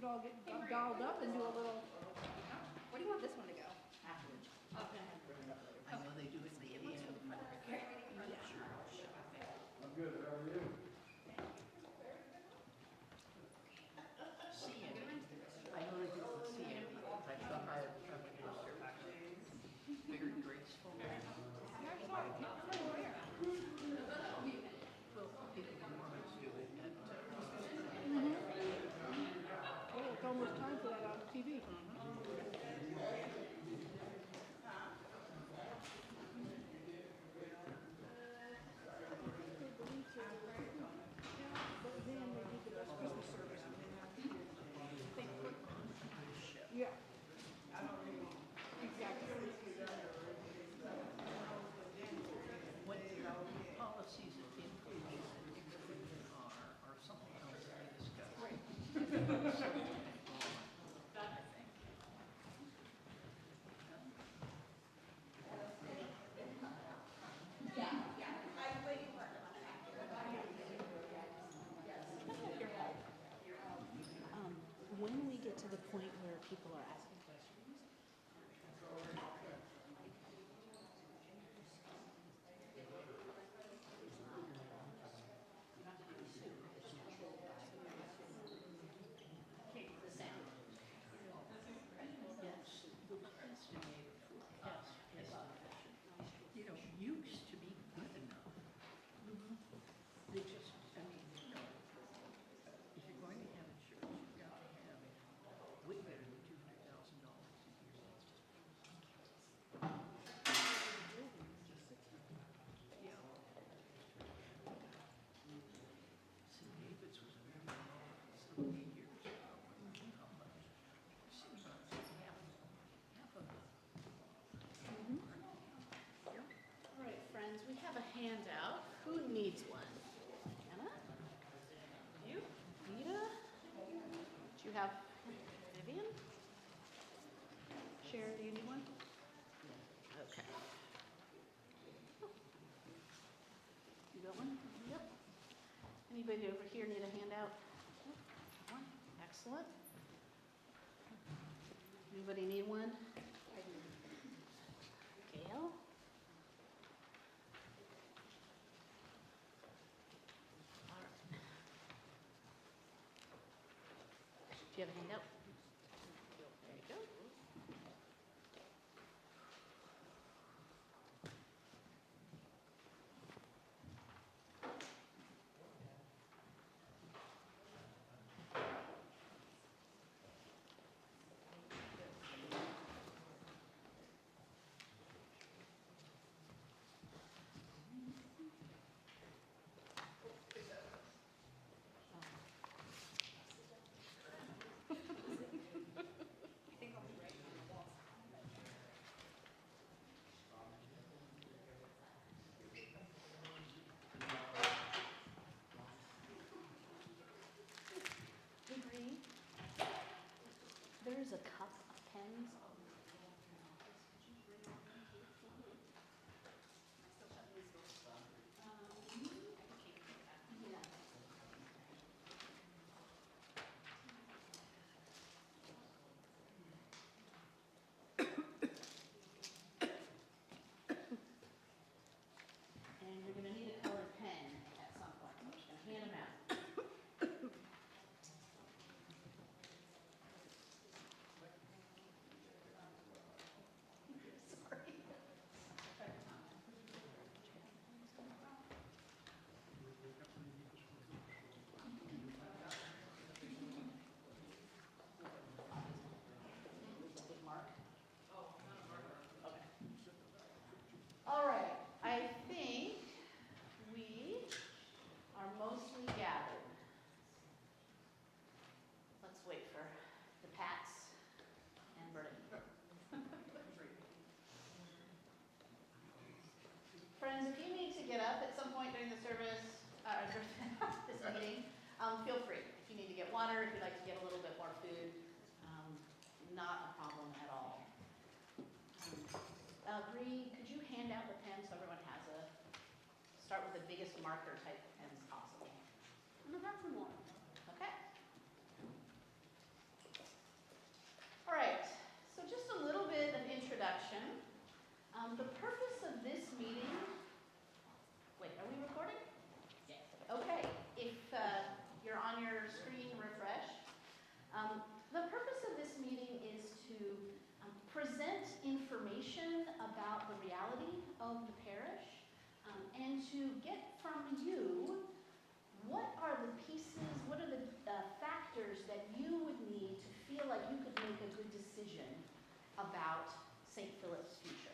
could all get dolled up and do a little. Where do you want this one to go? Afterwards. Okay. I know they do it in the end. I'm good, how are you? CN. I know they do it with CN. I thought I had very graceful. Well, people from Mormons do it at. Oh, it's almost time for that on TV. But then they did the best Christmas service. And then they put, yeah. Exactly. What policies of inclusion are something else to be discussed. Right. I think. When we get to the point where people are asking questions, The sound. Yes, the estimated forecast estimation, used to be good enough. They just, if you're going to have insurance, you've got to have way better than $200,000 a year. Yeah. St. David's was a very long, 8 years ago. How much? Half of the. all right, friends, we have a handout. Who needs one? Anna? You? Rita? Do you have Vivian? Sharon, do you need one? Okay. You got one? Yep. Anybody over here need a handout? One. Excellent. Anybody need one? Gail? All right. Do you have a handout? There you go. I think I'll be right on the wall. Agree. There's a cup of pens. And you're going to need a colored pen at some point. I'm just going to hand them out. Sorry. Big mark. Okay. All right. I think we are mostly gathered. Let's wait for the Pats and Bertie. Friends, if you need to get up at some point during the service, this meeting, feel free. If you need to get water, if you'd like to get a little bit more food, not a problem at all. Bree, could you hand out the pen so everyone has a, start with the biggest marker type pens possible. And I've got some more. Okay. All right, so just a little bit of introduction. The purpose of this meeting, wait, are we recording? Yes. Okay, if you're on your screen, refresh. The purpose of this meeting is to present information about the reality of the parish and to get from you what are the pieces, what are the factors that you would need to feel like you could make a good decision about St. Philip's future.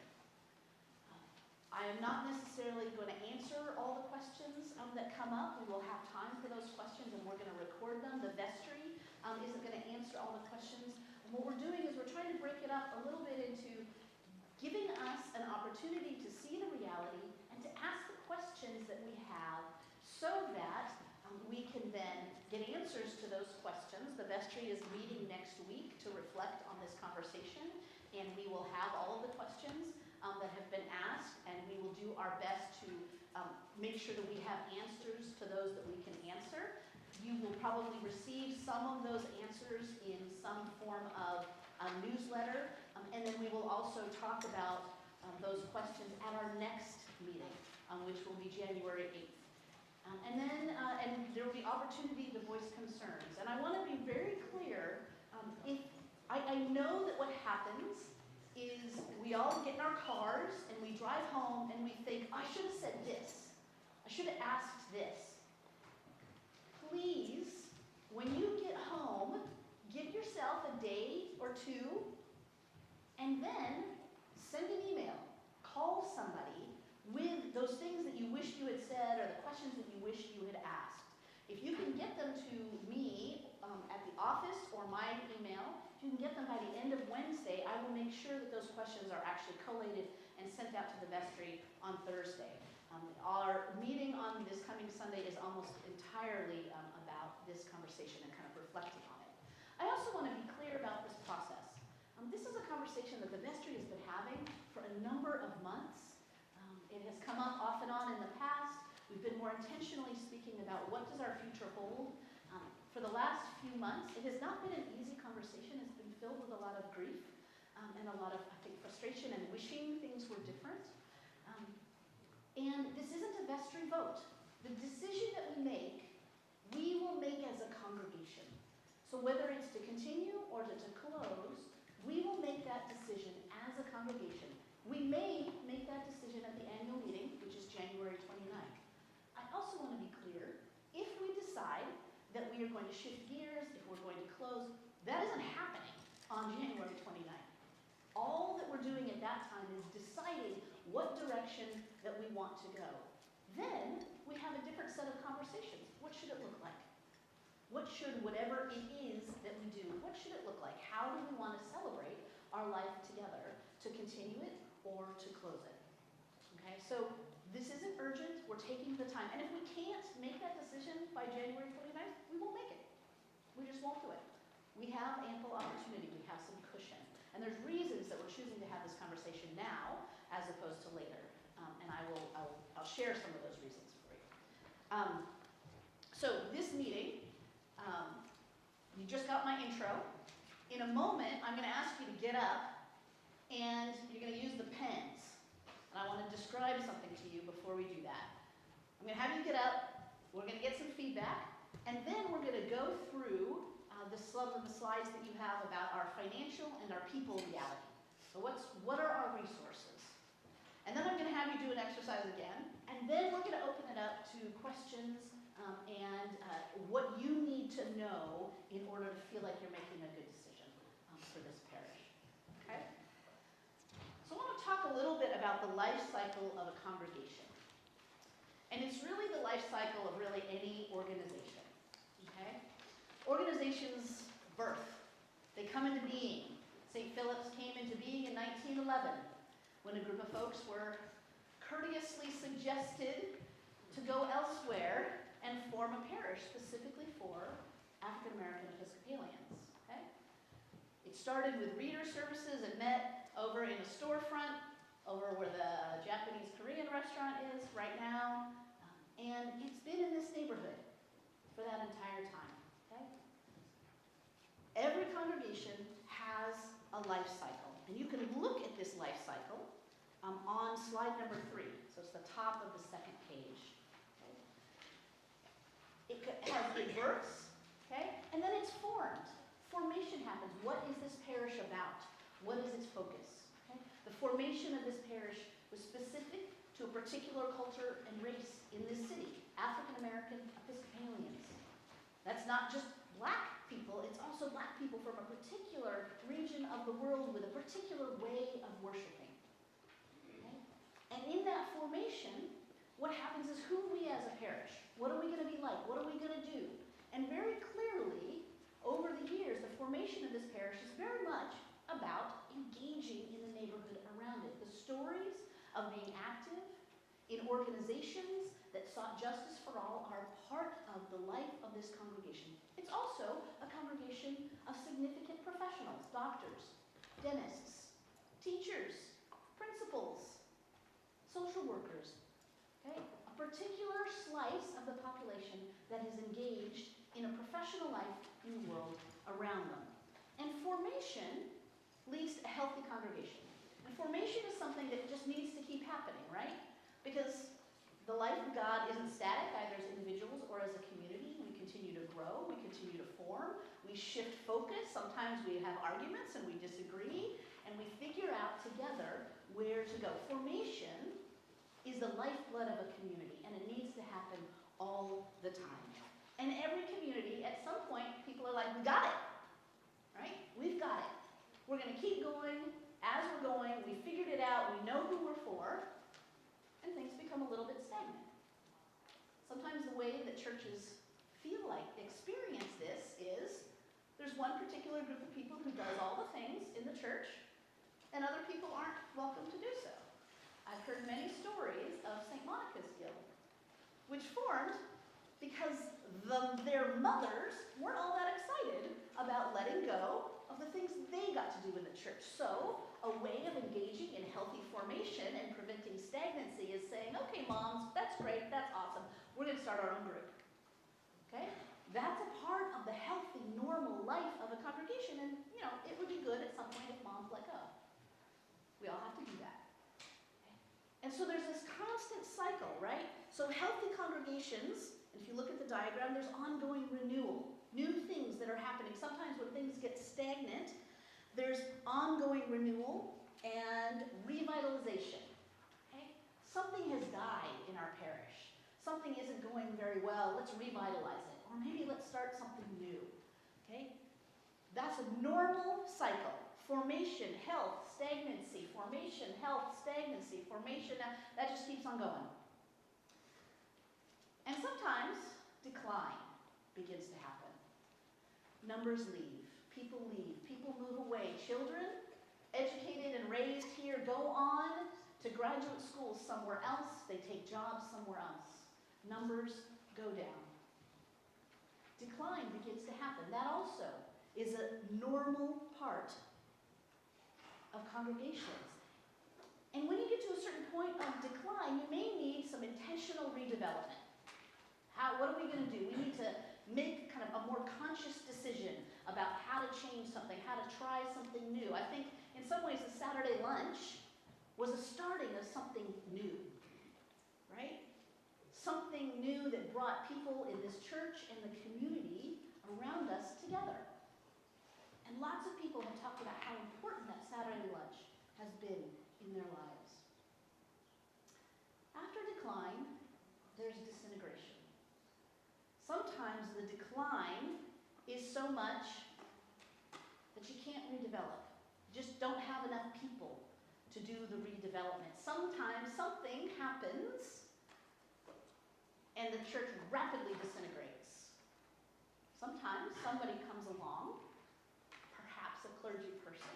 I am not necessarily going to answer all the questions that come up. We will have time for those questions and we're going to record them. The vestry isn't going to answer all the questions. And what we're doing is we're trying to break it up a little bit into giving us an opportunity to see the reality and to ask the questions that we have so that we can then get answers to those questions. The vestry is meeting next week to reflect on this conversation, and we will have all of the questions that have been asked, and we will do our best to make sure that we have answers to those that we can answer. You will probably receive some of those answers in some form of a newsletter, and then we will also talk about those questions at our next meeting, which will be January 8th. And there will be opportunity to voice concerns. And I want to be very clear, I know that what happens is we all get in our cars and we drive home and we think, I should have said this. I should have asked this. Please, when you get home, give yourself a day or two and then send an email. Call somebody with those things that you wish you had said or the questions that you wish you had asked. If you can get them to me at the office or my email, if you can get them by the end of Wednesday, I will make sure that those questions are actually collated and sent out to the vestry on Thursday. Our meeting on this coming Sunday is almost entirely about this conversation and kind of reflecting on it. I also want to be clear about this process. This is a conversation that the vestry has been having for a number of months. It has come up off and on in the past. We've been more intentionally speaking about what does our future hold. For the last few months, it has not been an easy conversation. It's been filled with a lot of grief and a lot of, I think, frustration and wishing things were different. And this isn't a vestry vote. The decision that we will make as a congregation. So whether it's to continue or to close, we will make that decision as a congregation. We may make that decision at the annual meeting, which is January 29th. I also want to be clear, if we decide that we are going to shift gears, if we're going to close, that isn't happening on January 29th. All that we're doing at that time is deciding what direction that we want to go. Then we have a different set of conversations. What should it look like? What should whatever it is that we do, what should it look like? How do we want to celebrate our life together to continue it or to close it? Okay, so this isn't urgent. We're taking the time. And if we can't make that decision by January 29th, we won't make it. We just won't do it. We have ample opportunity. We have some cushion. And there's reasons that we're choosing to have this conversation now as opposed to later. And I'll share some of those reasons for you. So this meeting, you just got my intro. In a moment, I'm going to ask you to get up and you're going to use the pens. And I want to describe something to you before we do that. I'm going to have you get up, we're going to get some feedback, and then we're going to go through some of the slides that you have about our financial and our people reality. So what are our resources? And then I'm going to have you do an exercise again, and then we're going to open it up to questions and what you need to know in order to feel like you're making a good decision for this parish. Okay? So I want to talk a little bit about the life cycle of a congregation. And it's really the life cycle of really any organization. Okay? Organizations birth. They come into being. St. Philip's came into being in 1911 when a group of folks were courteously suggested to go elsewhere and form a parish specifically for African American Episcopalians. Okay? It started with reader services. It met over in a storefront over where the Japanese Korean restaurant is right now. And it's been in this neighborhood for that entire time. Okay? Every congregation has a life cycle. And you can look at this life cycle on slide number 3. So it's the top of the second page. Okay. It births, okay? And then it's formed. Formation happens. What is this parish about? What is its focus? Okay? The formation of this parish was specific to a particular culture and race in this city, African American Episcopalians. That's not just black people, it's also black people from a particular region of the world with a particular way of worshiping. Okay? And in that formation, what happens is who are we as a parish? What are we going to be like? What are we going to do? And very clearly, over the years, the formation of this parish is very much about engaging in the neighborhood around it. The stories of being active in organizations that sought justice for all are part of the life of this congregation. It's also a congregation of significant professionals, doctors, dentists, teachers, principals, social workers, okay? A particular slice of the population that is engaged in a professional life in the world around them. And formation leads to a healthy congregation. And formation is something that just needs to keep happening, right? Because the life of God isn't static, either as individuals or as a community. We continue to grow, we continue to form, we shift focus. Sometimes we have arguments and we disagree, and we figure out together where to go. Formation is the lifeblood of a community, and it needs to happen all the time. And every community, at some point, people are like, we got it, right? We've got it. We're going to keep going as we're going. We figured it out. We know who we're for. And things become a little bit stagnant. Sometimes the way that churches feel like experience this is there's one particular group of people who does all the things in the church, and other people aren't welcome to do so. I've heard many stories of St. Monica's Guild, which formed because their mothers weren't all that excited about letting go of the things they got to do in the church. So a way of engaging in healthy formation and preventing stagnancy is saying, okay, moms, that's great, that's awesome. We're going to start our own group. Okay? That's a part of the healthy, normal life of a congregation, and it would be good at some point if moms let go. We all have to do that. Okay? And so there's this constant cycle, right? So healthy congregations, if you look at the diagram, there's ongoing renewal, new things that are happening. Sometimes when things get stagnant, there's ongoing renewal and revitalization. Okay? Something has died in our parish. Something isn't going very well. Let's revitalize it. Or maybe let's start something new. Okay? That's a normal cycle. Formation, health, stagnancy. Formation, health, stagnancy. Formation, that just keeps on going. And sometimes decline begins to happen. Numbers leave. People leave. People move away. Children, educated and raised here, go on to graduate school somewhere else. They take jobs somewhere else. Numbers go down. Decline begins to happen. That also is a normal part of congregations. And when you get to a certain point of decline, you may need some intentional redevelopment. What are we going to do? We need to make kind of a more conscious decision about how to change something, how to try something new. I think in some ways the Saturday lunch was a starting of something new, right? Something new that brought people in this church and the community around us together. And lots of people have talked about how important that Saturday lunch has been in their lives. After decline, there's disintegration. Sometimes the decline is so much that you can't redevelop. You just don't have enough people to do the redevelopment. Sometimes something happens and the church rapidly disintegrates. Sometimes somebody comes along, perhaps a clergy person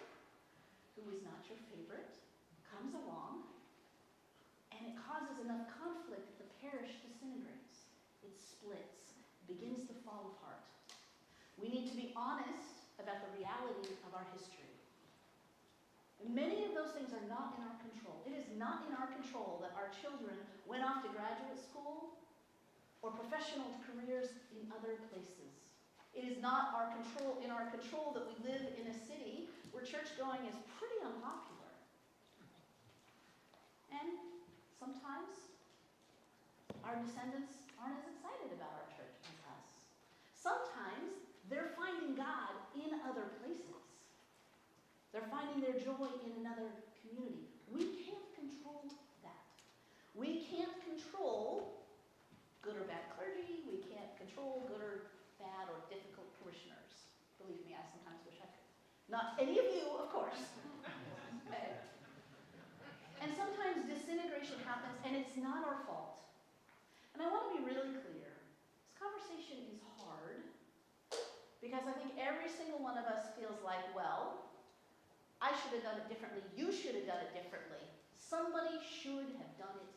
who is not your favorite, comes along, and it causes enough conflict that the parish disintegrates. It splits. Begins to fall apart. We need to be honest about the reality of our history. And many of those things are not in our control. It is not in our control that our children went off to graduate school or professional careers in other places. It is not in our control that we live in a city where church going is pretty unpopular. And sometimes our descendants aren't as excited about our church as us. Sometimes they're finding God in other places. They're finding their joy in another community. We can't control that. We can't control good or bad clergy. We can't control good or bad or difficult parishioners. Believe me, I sometimes wish I could. Not any of you, of course. Okay. And sometimes disintegration happens, and it's not our fault. And I want to be really clear. This conversation is hard because I think every single one of us feels like, well, I should have done it differently. You should have done it differently. Somebody should have done it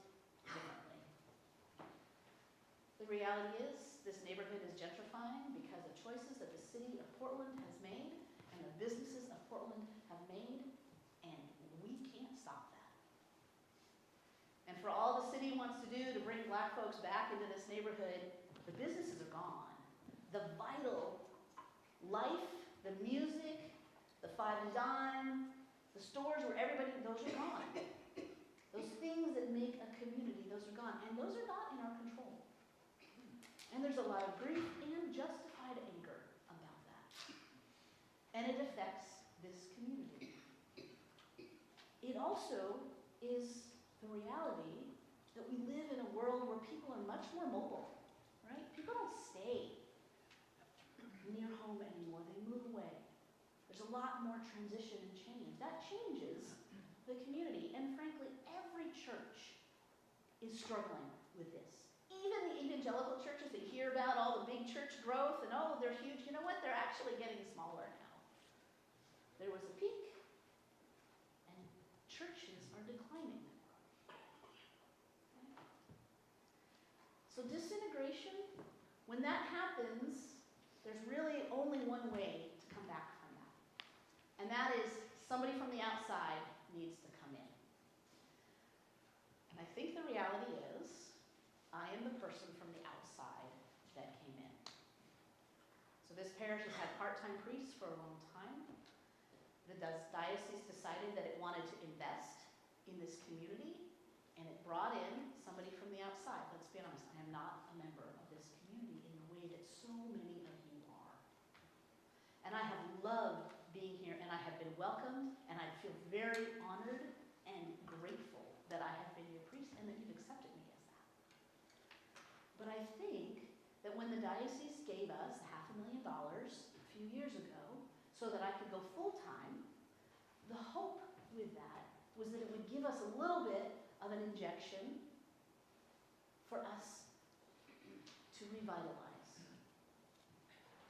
differently. The reality is, this neighborhood is gentrifying because of choices that the city of Portland has made and the businesses of Portland have made, and we can't stop that. And for all the city wants to do to bring Black folks back into this neighborhood, the businesses are gone. The vital life, the music, the five and dime, the stores where everybody, those are gone. Those things that make a community, those are gone. And those are not in our control. And there's a lot of grief and justified anger about that. And it affects this community. It also is the reality that we live in a world where people are much more mobile, right? People don't stay near home anymore. They move away. There's a lot more transition and change. That changes the community. And frankly, every church is struggling with this. Even the evangelical churches that hear about all the big church growth and, oh, they're huge, you know what? They're actually getting smaller now. There was a peak, and churches are declining. So disintegration, when that happens, there's really only one way to come back from that. And that is somebody from the outside needs to come in. And I think the reality is, I am the person from the outside that came in. So this parish has had part-time priests for a long time. The diocese decided that it wanted to invest in this community, and it brought in somebody from the outside. Let's be honest, I am not a member of this community in the way that so many of you are. And I have loved being here, and I have been welcomed, and I feel very honored and grateful that I have been your priest and that you've accepted me as that. But I think that when the diocese gave us $500,000 a few years ago so that I could go full-time, the hope with that was that it would give us a little bit of an injection for us to revitalize,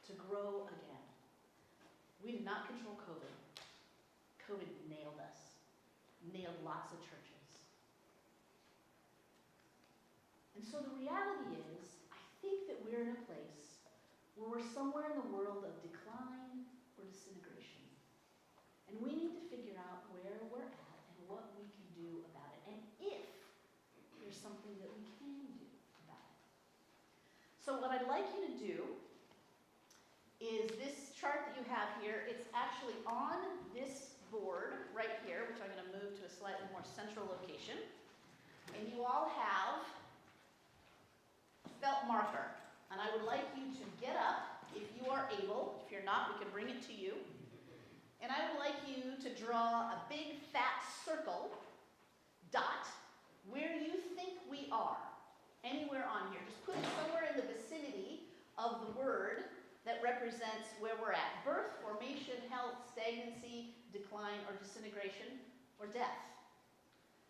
to grow again. We did not control COVID. COVID nailed us, nailed lots of churches. And so the reality is, I think that we're in a place where we're somewhere in the world of decline or disintegration. And we need to figure out where we're at and what we can do about it, and if there's something that we can do about it. So what I'd like you to do is this chart that you have here, it's actually on this board right here, which I'm going to move to a slightly more central location. And you all have a felt marker. And I would like you to get up if you are able. If you're not, we can bring it to you. And I would like you to draw a big fat circle, dot, where you think we are. Anywhere on here. Just put it somewhere in the vicinity of the word that represents where we're at. Birth, formation, health, stagnancy, decline, or disintegration, or death.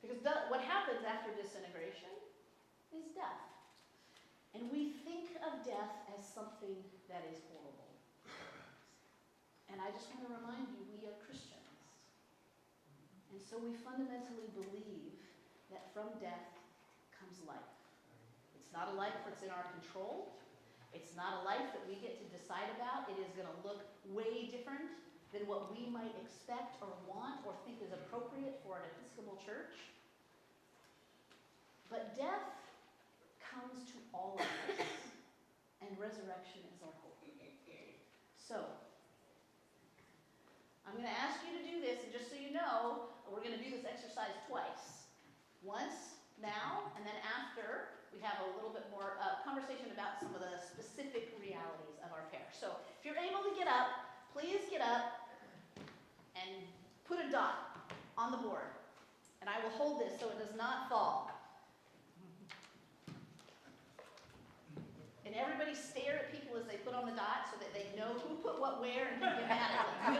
Because what happens after disintegration is death. And we think of death as something that is horrible. And I just want to remind you, we are Christians. And so we fundamentally believe that from death comes life. It's not a life that's in our control. It's not a life that we get to decide about. It is going to look way different than what we might expect or want or think is appropriate for an Episcopal church. But death comes to all of us, and resurrection is our hope. So, I'm going to ask you to do this, and just so you know, we're going to do this exercise twice. Once now, and then after, we have a little bit more conversation about some of the specific realities of our pair. So, if you're able to get up, please get up and put a dot on the board. And I will hold this so it does not fall. And everybody stare at people as they put on the dot so that they know who put what where and who get mad at them.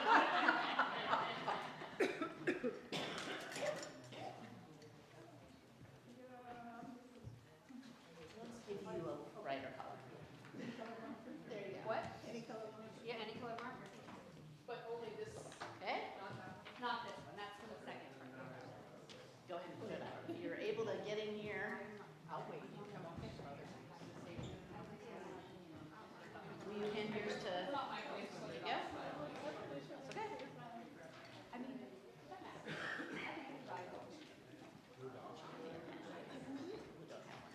Let's give you a brighter color. There you go. What? Any color marker? Yeah, any color marker. But only this, Okay? not this one, that's for the second. Go ahead and put it up. If you're able to get in here, I'll wait, you come on, pick brother. will you hand yours to... Not my voice. There you go. That's okay. I mean,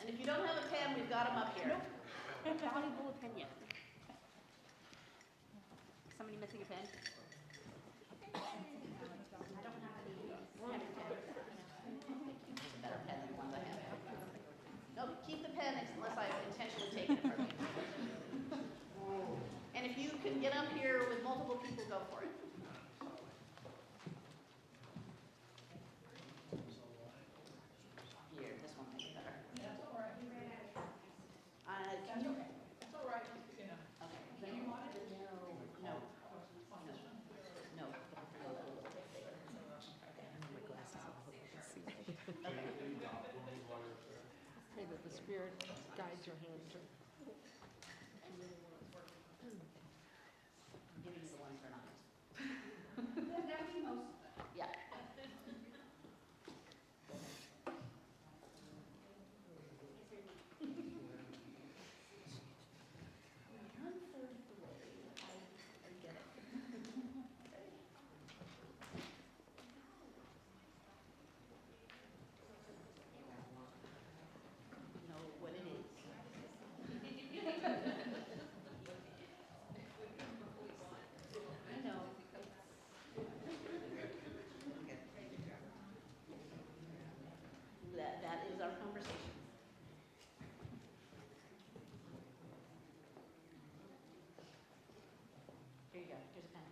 And if you don't have a pen, we've got them up here. valuable opinion. Somebody missing a pen? Better pen than the ones I have. No, keep the pen unless I've intentionally taken it from you. And if you can get up here with multiple people, go for it. Here, this one might be better. That's all right. Can you? That's all right. You know. Okay. Do you want it? No. On this one? No. Okay. Pray that the Spirit guides your hand to. I'm giving you the ones that are not. That'd be most of them. Yeah. One-third the way. I get it. Know what it is. I know. That is our conversation. Here you go. Here's a pen.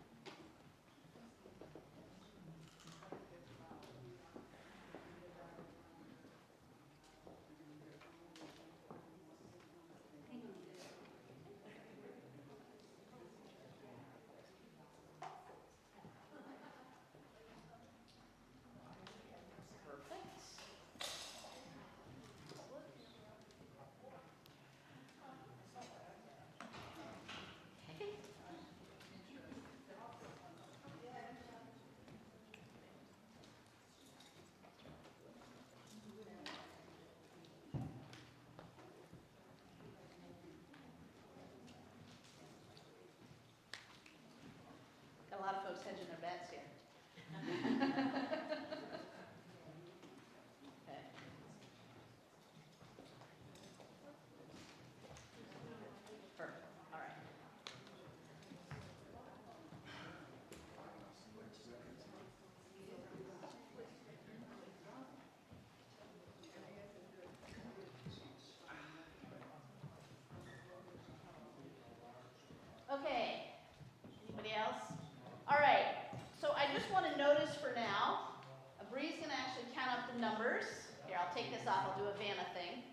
Perfect. Okay. Got a lot of folks hedging their bets here. Okay. Perfect. All right. Okay. Anybody else? All right. So I just want to notice for now, Bree's going to actually count up the numbers. Here, I'll take this off. I'll do a Vanna thing.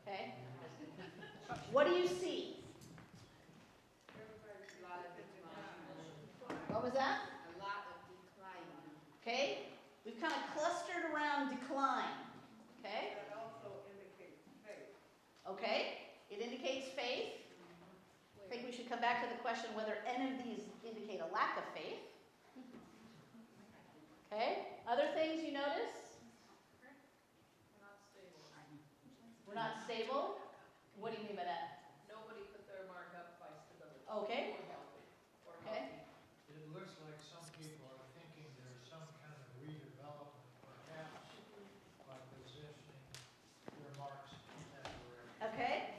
Okay? What do you see? What was that? A lot of decline. Okay? We've kind of clustered around decline. Okay? That also indicates faith. Okay? It indicates faith. I think we should come back to the question whether any of these indicate a lack of faith. Okay? Other things you notice? We're not stable. What do you mean by that? Nobody put their mark up by stability. Okay. Or healthy. Or Okay. healthy. It looks like some people are thinking there's some kind of redevelopment, perhaps by positioning their marks temporarily. Okay?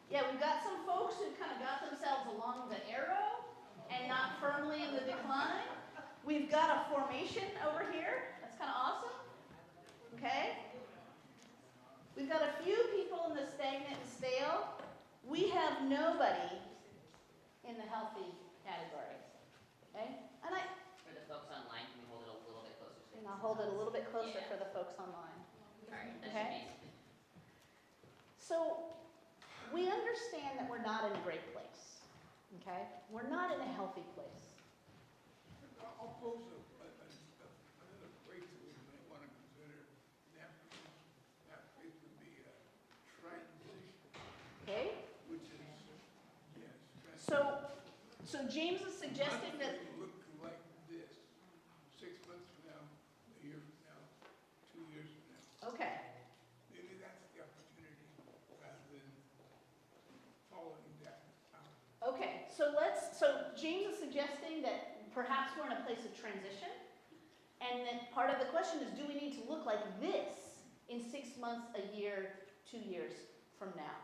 Yeah, we've got some folks who kind of got themselves along the arrow, formation over here. That's kind of awesome. Okay? We've got a few people in the stagnant and stale. We have nobody in the healthy category. Okay? And For the folks online, can we hold it a little bit closer? and I'll hold it a little bit closer Yeah. for the folks online. Alright, that Okay. should be. So we understand that we're not in a great place. Okay? We're not in a healthy place. I'll pose another phrase that we may want to consider. That phrase would be transition, Okay? which is, yes. So James is suggesting that, Look like this, 6 months from now, a year from now, 2 years from now. okay. Maybe that's the opportunity rather than following that out. Okay, so James is suggesting that perhaps we're in a place of transition, and that part of the question is, do we need to look like this in 6 months, a year, 2 years from now?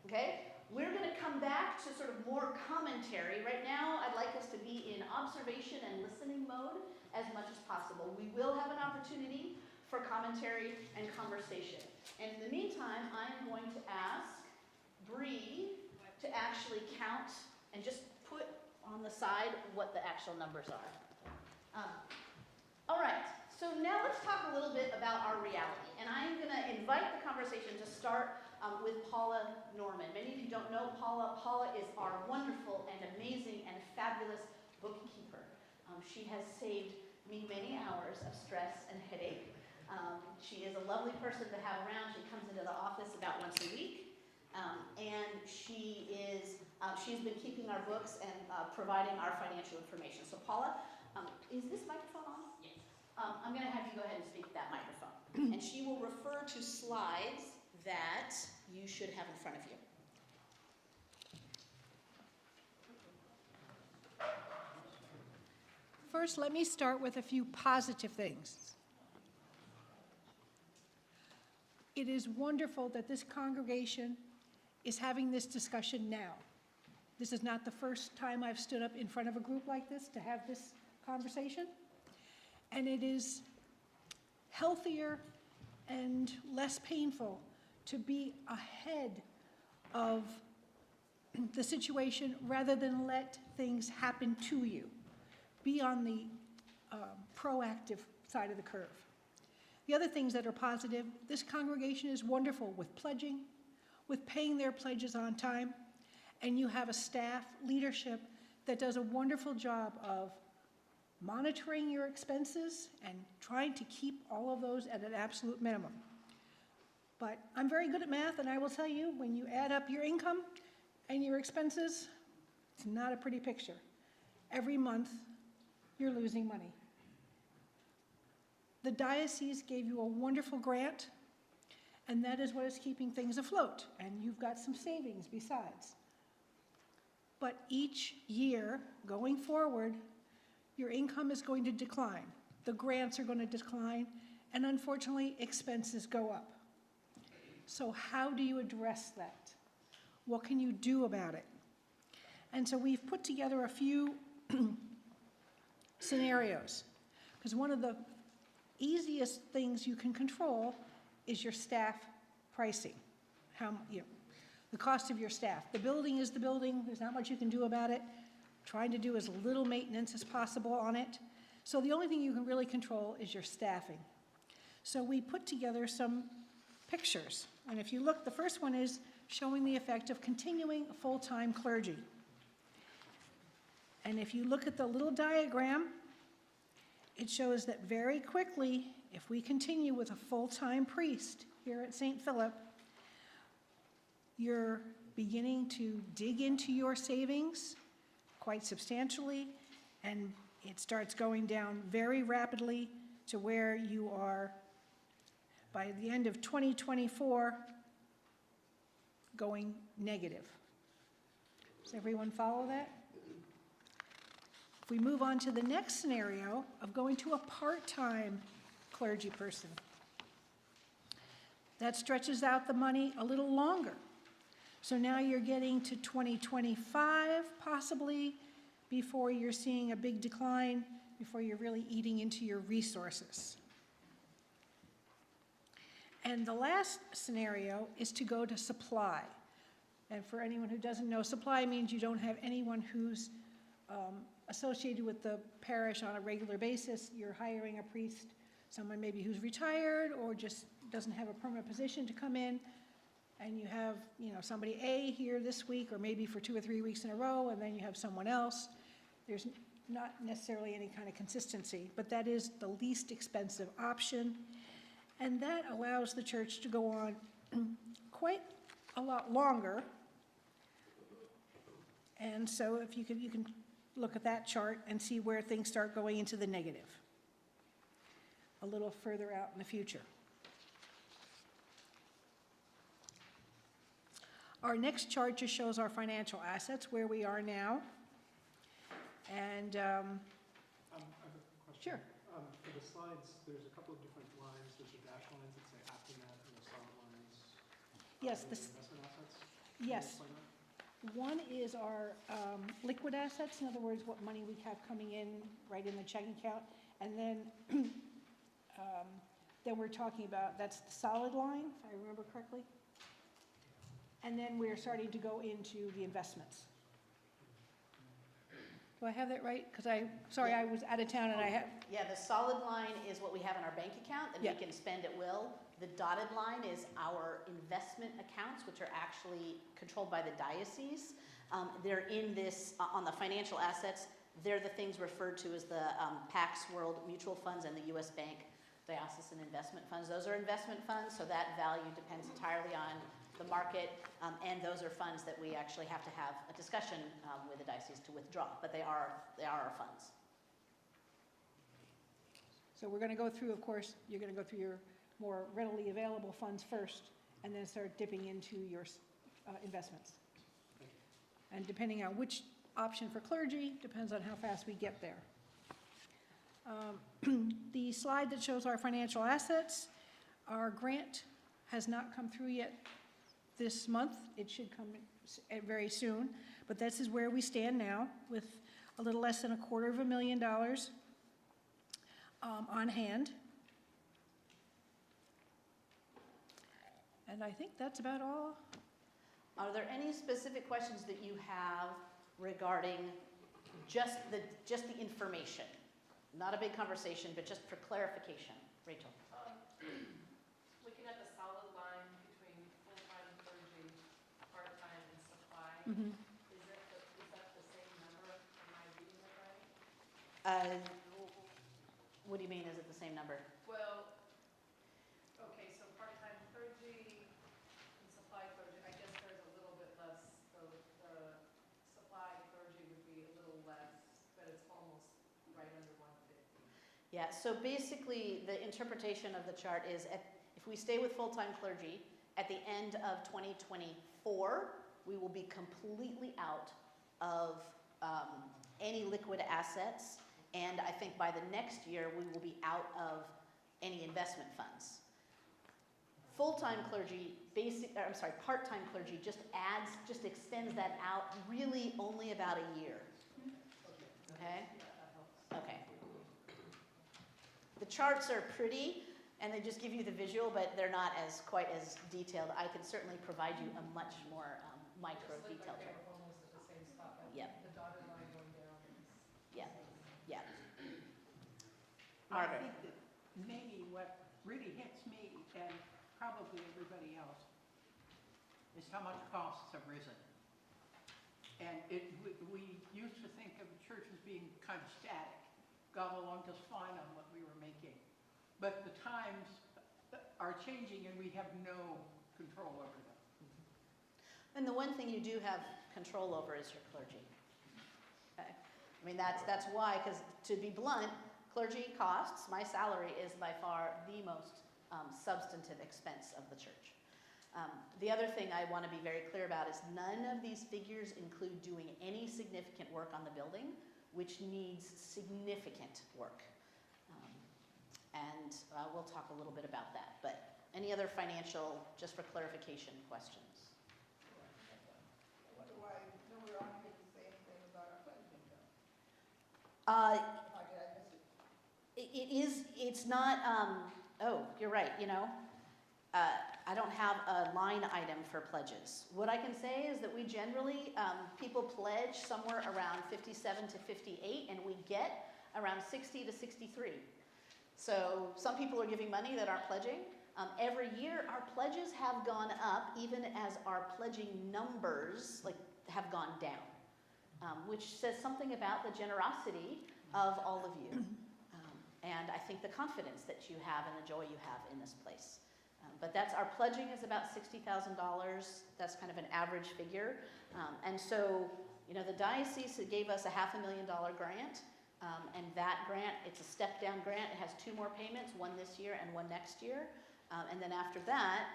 Okay? We're going to come back to sort of more commentary. Right now, I'd like us to be in observation and listening mode as much as possible. We will have an opportunity for commentary and conversation. And in the meantime, I am going to ask Bree to actually count and just put on the side what the actual numbers are. All right, so now let's talk a little bit about our reality. And I'm going to invite the conversation to start with Paula Norman. Many of you don't know Paula. Paula is our wonderful and amazing and fabulous bookkeeper. She has saved me many hours of stress and headache. She is a lovely person to have around. She comes into the office about once a week. And she's been keeping our books and providing our financial information. So Paula, is this microphone on? Yes. I'm going to have you go ahead and speak to that microphone. And she will refer to slides that you should have in front of you. First, let me start with a few positive things. It is wonderful that this congregation is having this discussion now. This is not the first time I've stood up in front of a group like this to have this conversation. And it is healthier and less painful to be ahead of the situation rather than let things happen to you. Be on the proactive side of the curve. The other things that are positive, this congregation is wonderful with pledging, with paying their pledges on time, and you have a staff leadership that does a wonderful job of monitoring your expenses and trying to keep all of those at an absolute minimum. But I'm very good at math, and I will tell you, when you add up your income and your expenses, it's not a pretty picture. Every month, you're losing money. The diocese gave you a wonderful grant, and that is what is keeping things afloat, and you've got some savings besides. But each year, going forward, your income is going to decline. The grants are going to decline, and unfortunately, expenses go up. So how do you address that? What can you do about it? And so we've put together a few scenarios, because one of the easiest things you can control is your staff pricing. The cost of your staff. The building is the building. There's not much you can do about it. Trying to do as little maintenance as possible on it. So the only thing you can really control is your staffing. So we put together some pictures. And if you look, the first one is showing the effect of continuing full-time clergy. And if you look at the little diagram, it shows that very quickly, if we continue with a full-time priest here at St. Philip, you're beginning to dig into your savings quite substantially, and it starts going down very rapidly to where you are, by the end of 2024, going negative. Does everyone follow that? If we move on to the next scenario of going to a part-time clergy person, that stretches out the money a little longer. So now you're getting to 2025, possibly, before you're seeing a big decline before you're really eating into your resources. And the last scenario is to go to supply. And for anyone who doesn't know, supply means you don't have anyone who's associated with the parish on a regular basis. You're hiring a priest, someone maybe who's retired or just doesn't have a permanent position to come in. And you have, somebody A here this week or maybe for 2 or 3 weeks in a row, and then you have someone else. There's not necessarily any kind of consistency, but that is the least expensive option. And that allows the church to go on quite a lot longer. And so if you can look at that chart and see where things start going into the negative a little further out in the future. Our next chart just shows our financial assets, where we are now. And, I have a question. sure. For the slides, there's a couple of different lines. There's the dash lines that say after that, and the solid lines. Yes, the investment assets. Can you yes. explain that? One is our liquid assets, in other words, what money we have coming in right in the checking account. And then, then we're talking about, that's the solid line, if I remember correctly. And then we're starting to go into the investments. Do I have that right? Because sorry, I was out of town and I have, Yeah, the solid line is what we have in our bank account that we Yeah. can spend at will. The dotted line is our investment accounts, which are actually controlled by the diocese. They're in this, on the financial assets, they're the things referred to as the Pax World Mutual Funds and the U.S. Bank Diocesan Investment Funds. Those are investment funds, so that value depends entirely on the market, and those are funds that we actually have to have a discussion with the diocese to withdraw, but they are our funds. so we're going to go through, of course, you're going to go through your more readily available funds first, and then start dipping into your investments. And depending on which option for clergy, depends on how fast we get there. The slide that shows our financial assets, our grant has not come through yet this month. It should come very soon, but this is where we stand now with a little less than $250,000 on hand. And I think that's about all. Are there any specific questions that you have regarding just the information? Not a big conversation, but just for clarification. Rachel? Looking at the solid line between full-time clergy, part-time, and supply, Mhm. is that the same number? Am I reading it right? What do you mean, is it the same number? Well, okay, so part-time clergy and supply clergy, I guess there's a little bit less, so the supply clergy would be a little less, but it's almost right under 150. Yeah, so basically, the interpretation of the chart is if we stay with full-time clergy, at the end of 2024, we will be completely out of any liquid assets, and I think by the next year, we will be out of any investment funds. Full-time clergy, part-time clergy just extends that out really only about a year. Okay? Okay. The charts are pretty, and they just give you the visual, but they're not quite as detailed. I could certainly provide you a much more micro It looks detailed like chart. they're almost at the same spot, but Yep. the dotted line going down is. Yeah, yeah. I Margaret? think that maybe what really hits me and probably everybody else is how much costs have risen. And we used to think of the church as being kind of static, got along just fine on what we were making. But the times are changing and we have no control over them. And the one thing you do have control over is your clergy. Okay? I mean, that's why, because to be blunt, clergy costs, my salary is by far the most substantive expense of the church. The other thing I want to be very clear about is none of these figures include doing any significant work on the building, which needs significant work. And we'll talk a little bit about that. But any other financial, just for clarification, questions? What do I, no, we're on here the same thing about our clergy income. Uh, Did I miss it's not, oh, you're right, I don't have a line item for pledges. What I can say is that we generally, people pledge somewhere around 57 to 58, and we get around 60 to 63. So some people are giving money that aren't pledging. Every year, our pledges have gone up, even as our pledging numbers have gone down, which says something about the generosity of all of you. And I think the confidence that you have and the joy you have in this place. But our pledging is about $60,000. That's kind of an average figure. And so, the diocese gave us a $500,000 grant. And that grant, it's a step-down grant. It has 2 more payments, one this year and one next year. And then after that,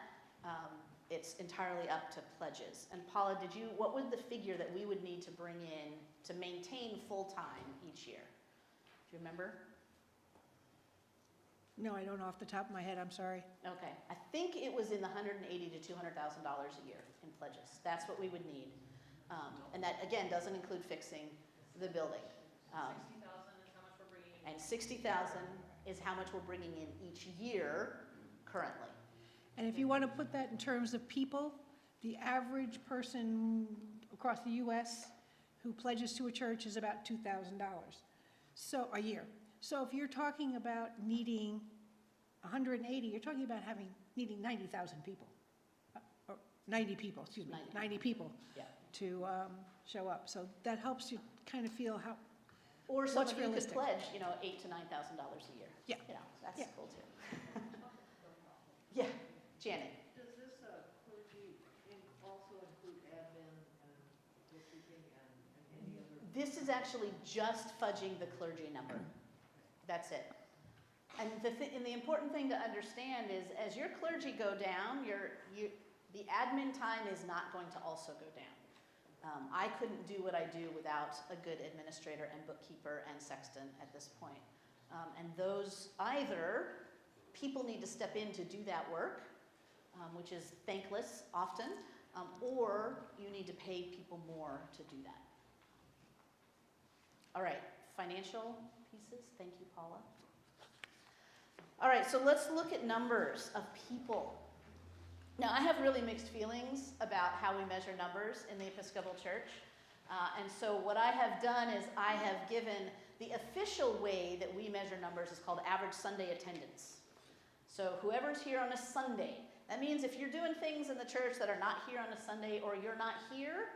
it's entirely up to pledges. And Paula, what was the figure that we would need to bring in to maintain full-time each year? Do you remember? No, I don't off the top of my head, I'm sorry. Okay, I think it was in the $180,000 to $200,000 a year in pledges. That's what we would need. And that, again, doesn't include fixing the building. 60,000 is how much we're bringing in. And 60,000 is how much we're bringing in each year currently. And if you want to put that in terms of people, the average person across the U.S. who pledges to a church is about $2,000 a year. So if you're talking about needing 180, you're talking about needing 90,000 people, or 90 people, excuse me, 90 people Yeah. to show up. So that helps you kind of feel how, Or someone what's who could realistic. pledge, $8,000 to $9,000 a year. Yeah. That's Yeah. cool too. Yeah, Janet. Does this clergy also include admin and bookkeeping and any other? This is actually just fudging the clergy number. That's it. And the important thing to understand is, as your clergy go down, the admin time is not going to also go down. I couldn't do what I do without a good administrator and bookkeeper and sexton at this point. And those, either people need to step in to do that work, which is thankless often, or you need to pay people more to do that. All right, financial pieces. Thank you, Paula. All right, so let's look at numbers of people. Now, I have really mixed feelings about how we measure numbers in the Episcopal Church. And so what I have done is I have given the official way that we measure numbers is called average Sunday attendance. So whoever's here on a Sunday, that means if you're doing things in the church that are not here on a Sunday, or you're not here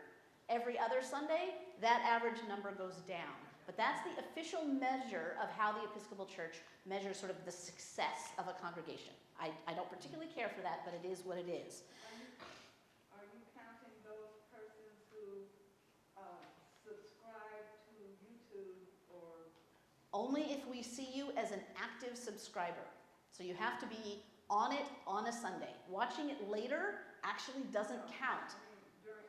every other Sunday, that average number goes down. But that's the official measure of how the Episcopal Church measures sort of the success of a congregation. I don't particularly care for that, but it is what it is. Are you counting those persons who subscribe to YouTube or? Only if we see you as an active subscriber. So you have to be on it on a Sunday. Watching it later actually doesn't count. During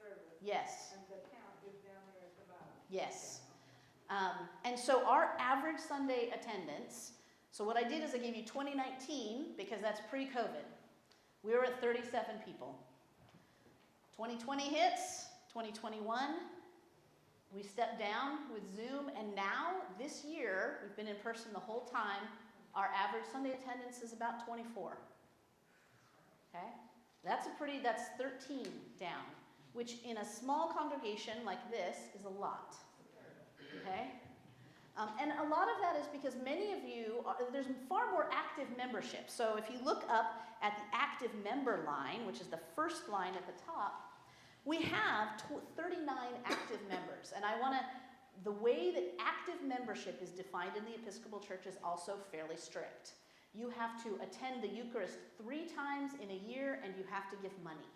service? Yes. And the count is down there at the bottom? Yes. And so our average Sunday attendance, so what I did is I gave you 2019 because that's pre-COVID. We were at 37 people. 2020 hits, 2021, we stepped down with Zoom, and now this year, we've been in person the whole time, our average Sunday attendance is about 24. Okay? That's 13 down, which in a small congregation like this is a lot. Okay? And a lot of that is because many of you, there's far more active membership. So if you look up at the active member line, which is the first line at the top, we have 39 active members. And the way that active membership is defined in the Episcopal Church is also fairly strict. You have to attend the Eucharist 3 times in a year, and you have to give money.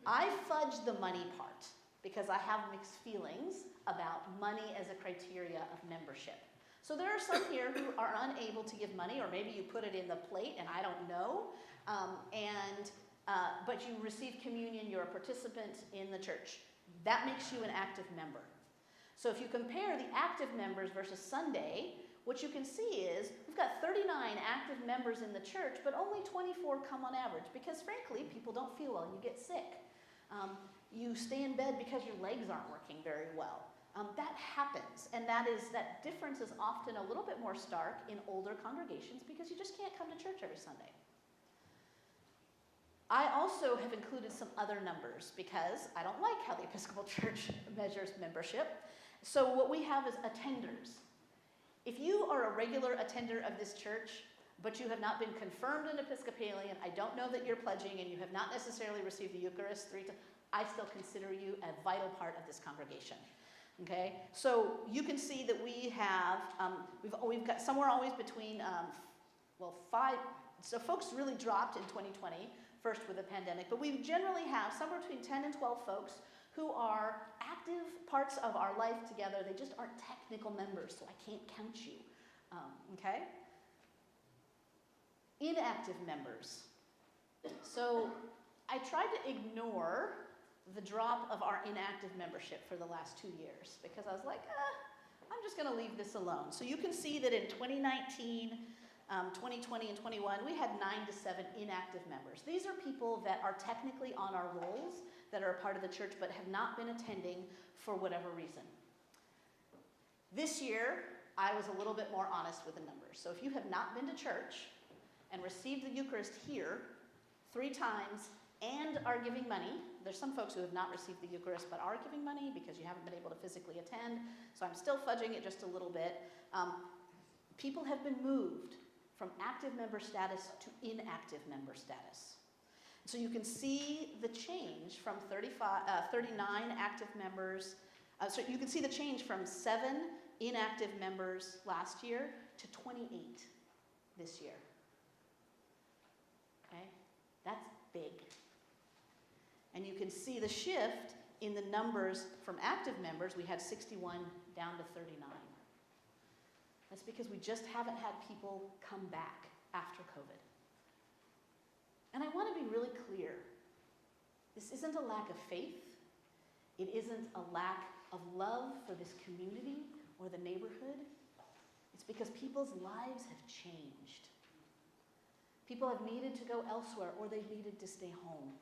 I fudge the money part because I have mixed feelings about money as a criteria of membership. So there are some here who are unable to give money, or maybe you put it in the plate and I don't know, but you receive communion, you're a participant in the church. That makes you an active member. So if you compare the active members versus Sunday, what you can see is we've got 39 active members in the church, but only 24 come on average because, frankly, people don't feel well. You get sick. You stay in bed because your legs aren't working very well. That happens, and that difference is often a little bit more stark in older congregations because you just can't come to church every Sunday. I also have included some other numbers because I don't like how the Episcopal Church measures membership. So what we have is attenders. If you are a regular attender of this church, but you have not been confirmed an Episcopalian, I don't know that you're pledging, and you have not necessarily received the Eucharist 3 times, I still consider you a vital part of this congregation. Okay, so you can see that we have, we've got somewhere always between, 5, so folks really dropped in 2020, first with the pandemic, but we generally have somewhere between 10 and 12 folks who are active parts of our life together. They just aren't technical members, so I can't count you, okay? Inactive members. So I tried to ignore the drop of our inactive membership for the last 2 years because I was like, I'm just going to leave this alone. So you can see that in 2019, 2020, and 21, we had 9 to 7 inactive members. These are people that are technically on our rolls, that are a part of the church, but have not been attending for whatever reason. This year, I was a little bit more honest with the numbers. So if you have not been to church and received the Eucharist here 3 times and are giving money, there's some folks who have not received the Eucharist but are giving money because you haven't been able to physically attend, so I'm still fudging it just a little bit. People have been moved from active member status to inactive member status. So you can see the change from 39 active members, so you can see the change from 7 inactive members last year to 28 this year. Okay, that's big. And you can see the shift in the numbers from active members. We had 61 down to 39. That's because we just haven't had people come back after COVID. And I want to be really clear. This isn't a lack of faith. It isn't a lack of love for this community or the neighborhood. It's because people's lives have changed. People have needed to go elsewhere or they've needed to stay home.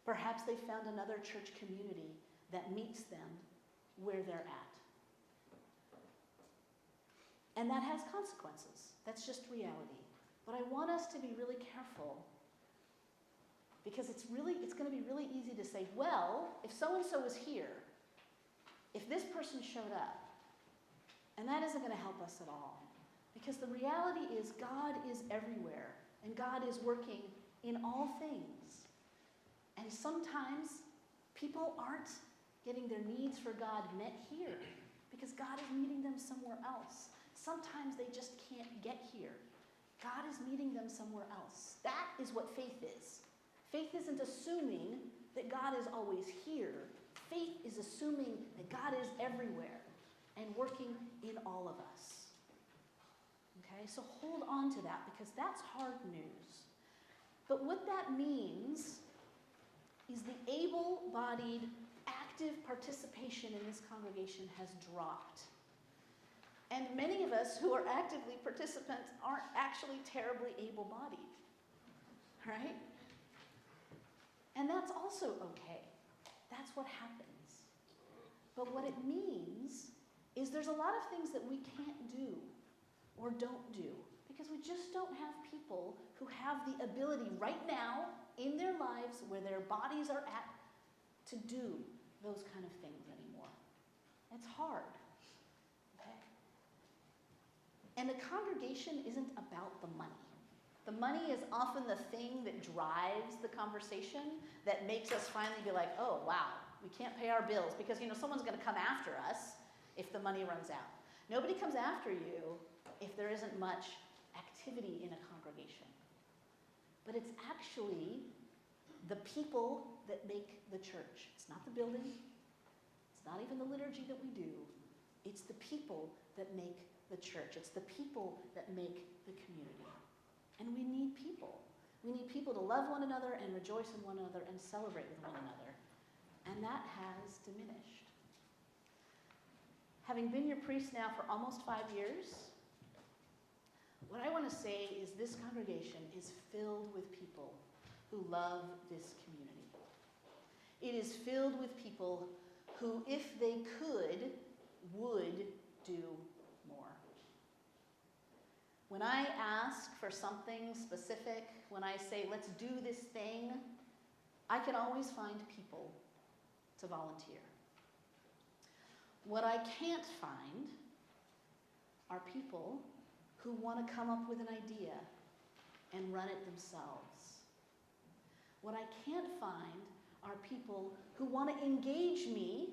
Perhaps they found another church community that meets them where they're at. And that has consequences. That's just reality. But I want us to be really careful because it's going to be really easy to say, well, if so-and-so was here, if this person showed up, and that isn't going to help us at all. Because the reality is God is everywhere, and God is working in all things. And sometimes people aren't getting their needs for God met here because God is meeting them somewhere else. Sometimes they just can't get here. God is meeting them somewhere else. That is what faith is. Faith isn't assuming that God is always here. Faith is assuming that God is everywhere and working in all of us. Okay, so hold on to that because that's hard news. But what that means is the able-bodied, active participation in this congregation has dropped. And many of us who are actively participants aren't actually terribly able-bodied, right? And that's also okay. That's what happens. But what it means is there's a lot of things that we can't do or don't do because we just don't have people who have the ability right now in their lives where their bodies are at to do those kind of things anymore. It's hard. Okay? And the congregation isn't about the money. The money is often the thing that drives the conversation that makes us finally be like, oh, wow, we can't pay our bills because, someone's going to come after us if the money runs out. Nobody comes after you if there isn't much activity in a congregation. But it's actually the people that make the church. It's not the building. It's not even the liturgy that we do. It's the people that make the church. It's the people that make the community. And we need people. We need people to love one another and rejoice in one another and celebrate with one another. And that has diminished. Having been your priest now for almost 5 years, what I want to say is this congregation is filled with people who love this community. It is filled with people who, if they could, would do more. When I ask for something specific, when I say, let's do this thing, I can always find people to volunteer. What I can't find are people who want to come up with an idea and run it themselves. What I can't find are people who want to engage me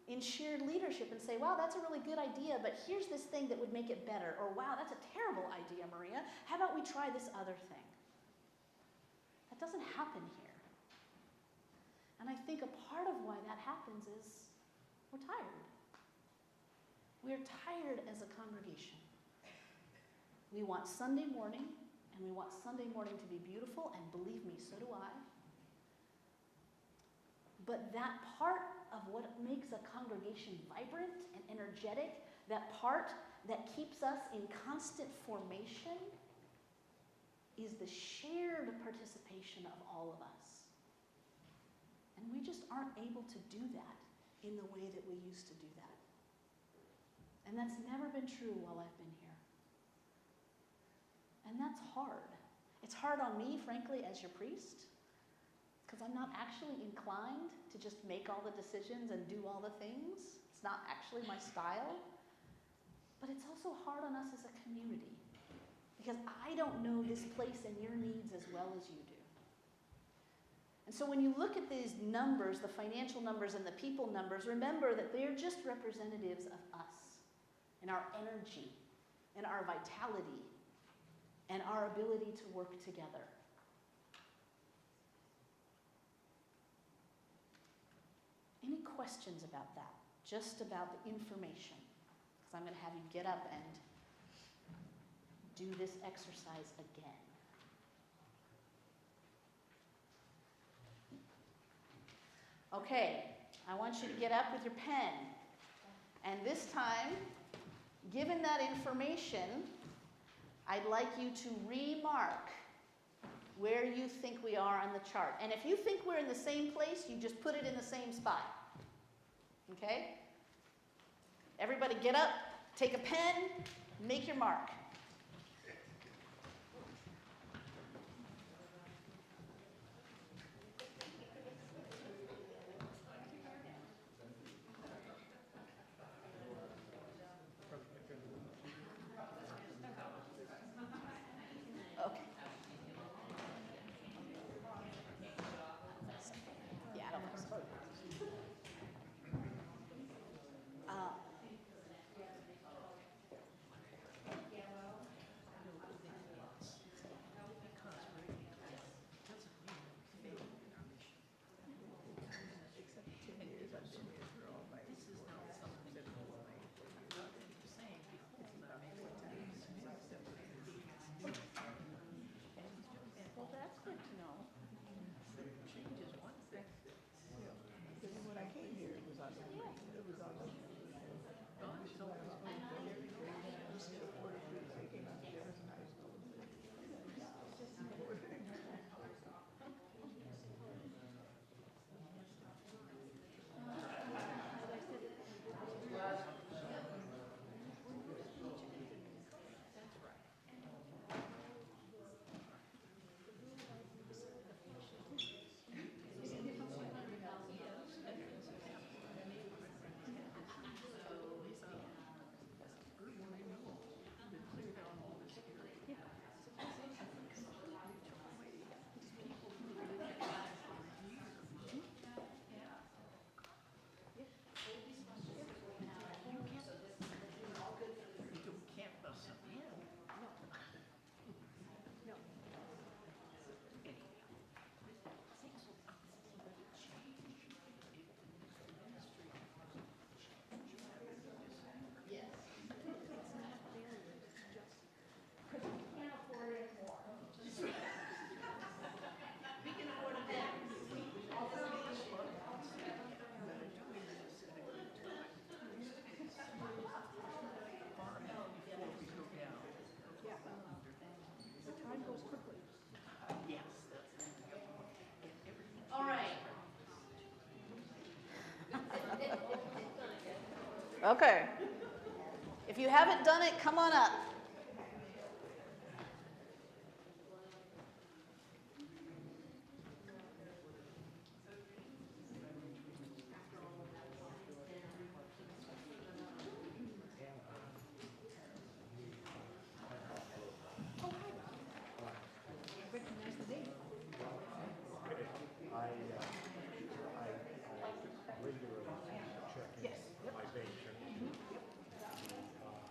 in shared leadership and say, wow, that's a really good idea, but here's this thing that would make it better. Or, wow, that's a terrible idea, Maria. How about we try this other thing? That doesn't happen here. And I think a part of why that happens is we're tired. We're tired as a congregation. We want Sunday morning, and we want Sunday morning to be beautiful, and believe me, so do I. But that part of what makes a congregation vibrant and energetic, that part that keeps us in constant formation, is the shared participation of all of us. And we just aren't able to do that in the way that we used to do that. And that's never been true while I've been here. And that's hard. It's hard on me, frankly, as your priest, because I'm not actually inclined to just make all the decisions and do all the things. It's not actually my style. But it's also hard on us as a community, because I don't know this place and your needs as well as you do. And so when you look at these numbers, the financial numbers and the people numbers, remember that they're just representatives of us and our energy and our vitality and our ability to work together. Any questions about that? Just about the information? Because I'm going to have you get up and do this exercise again. Okay, I want you to get up with your pen. And this time, given that information, I'd like you to remark where you think we are on the chart. And if you think we're in the same place, you just put it in the same spot. Okay? Everybody get up, take a pen, make your mark. Okay. Yeah, I don't think so. Well, that's good to know. Change is one thing. Because when I came here, it was on the, it was on the. All right. Okay. If you haven't done it, come on up. Recognize the name. I regularly check in my bank check.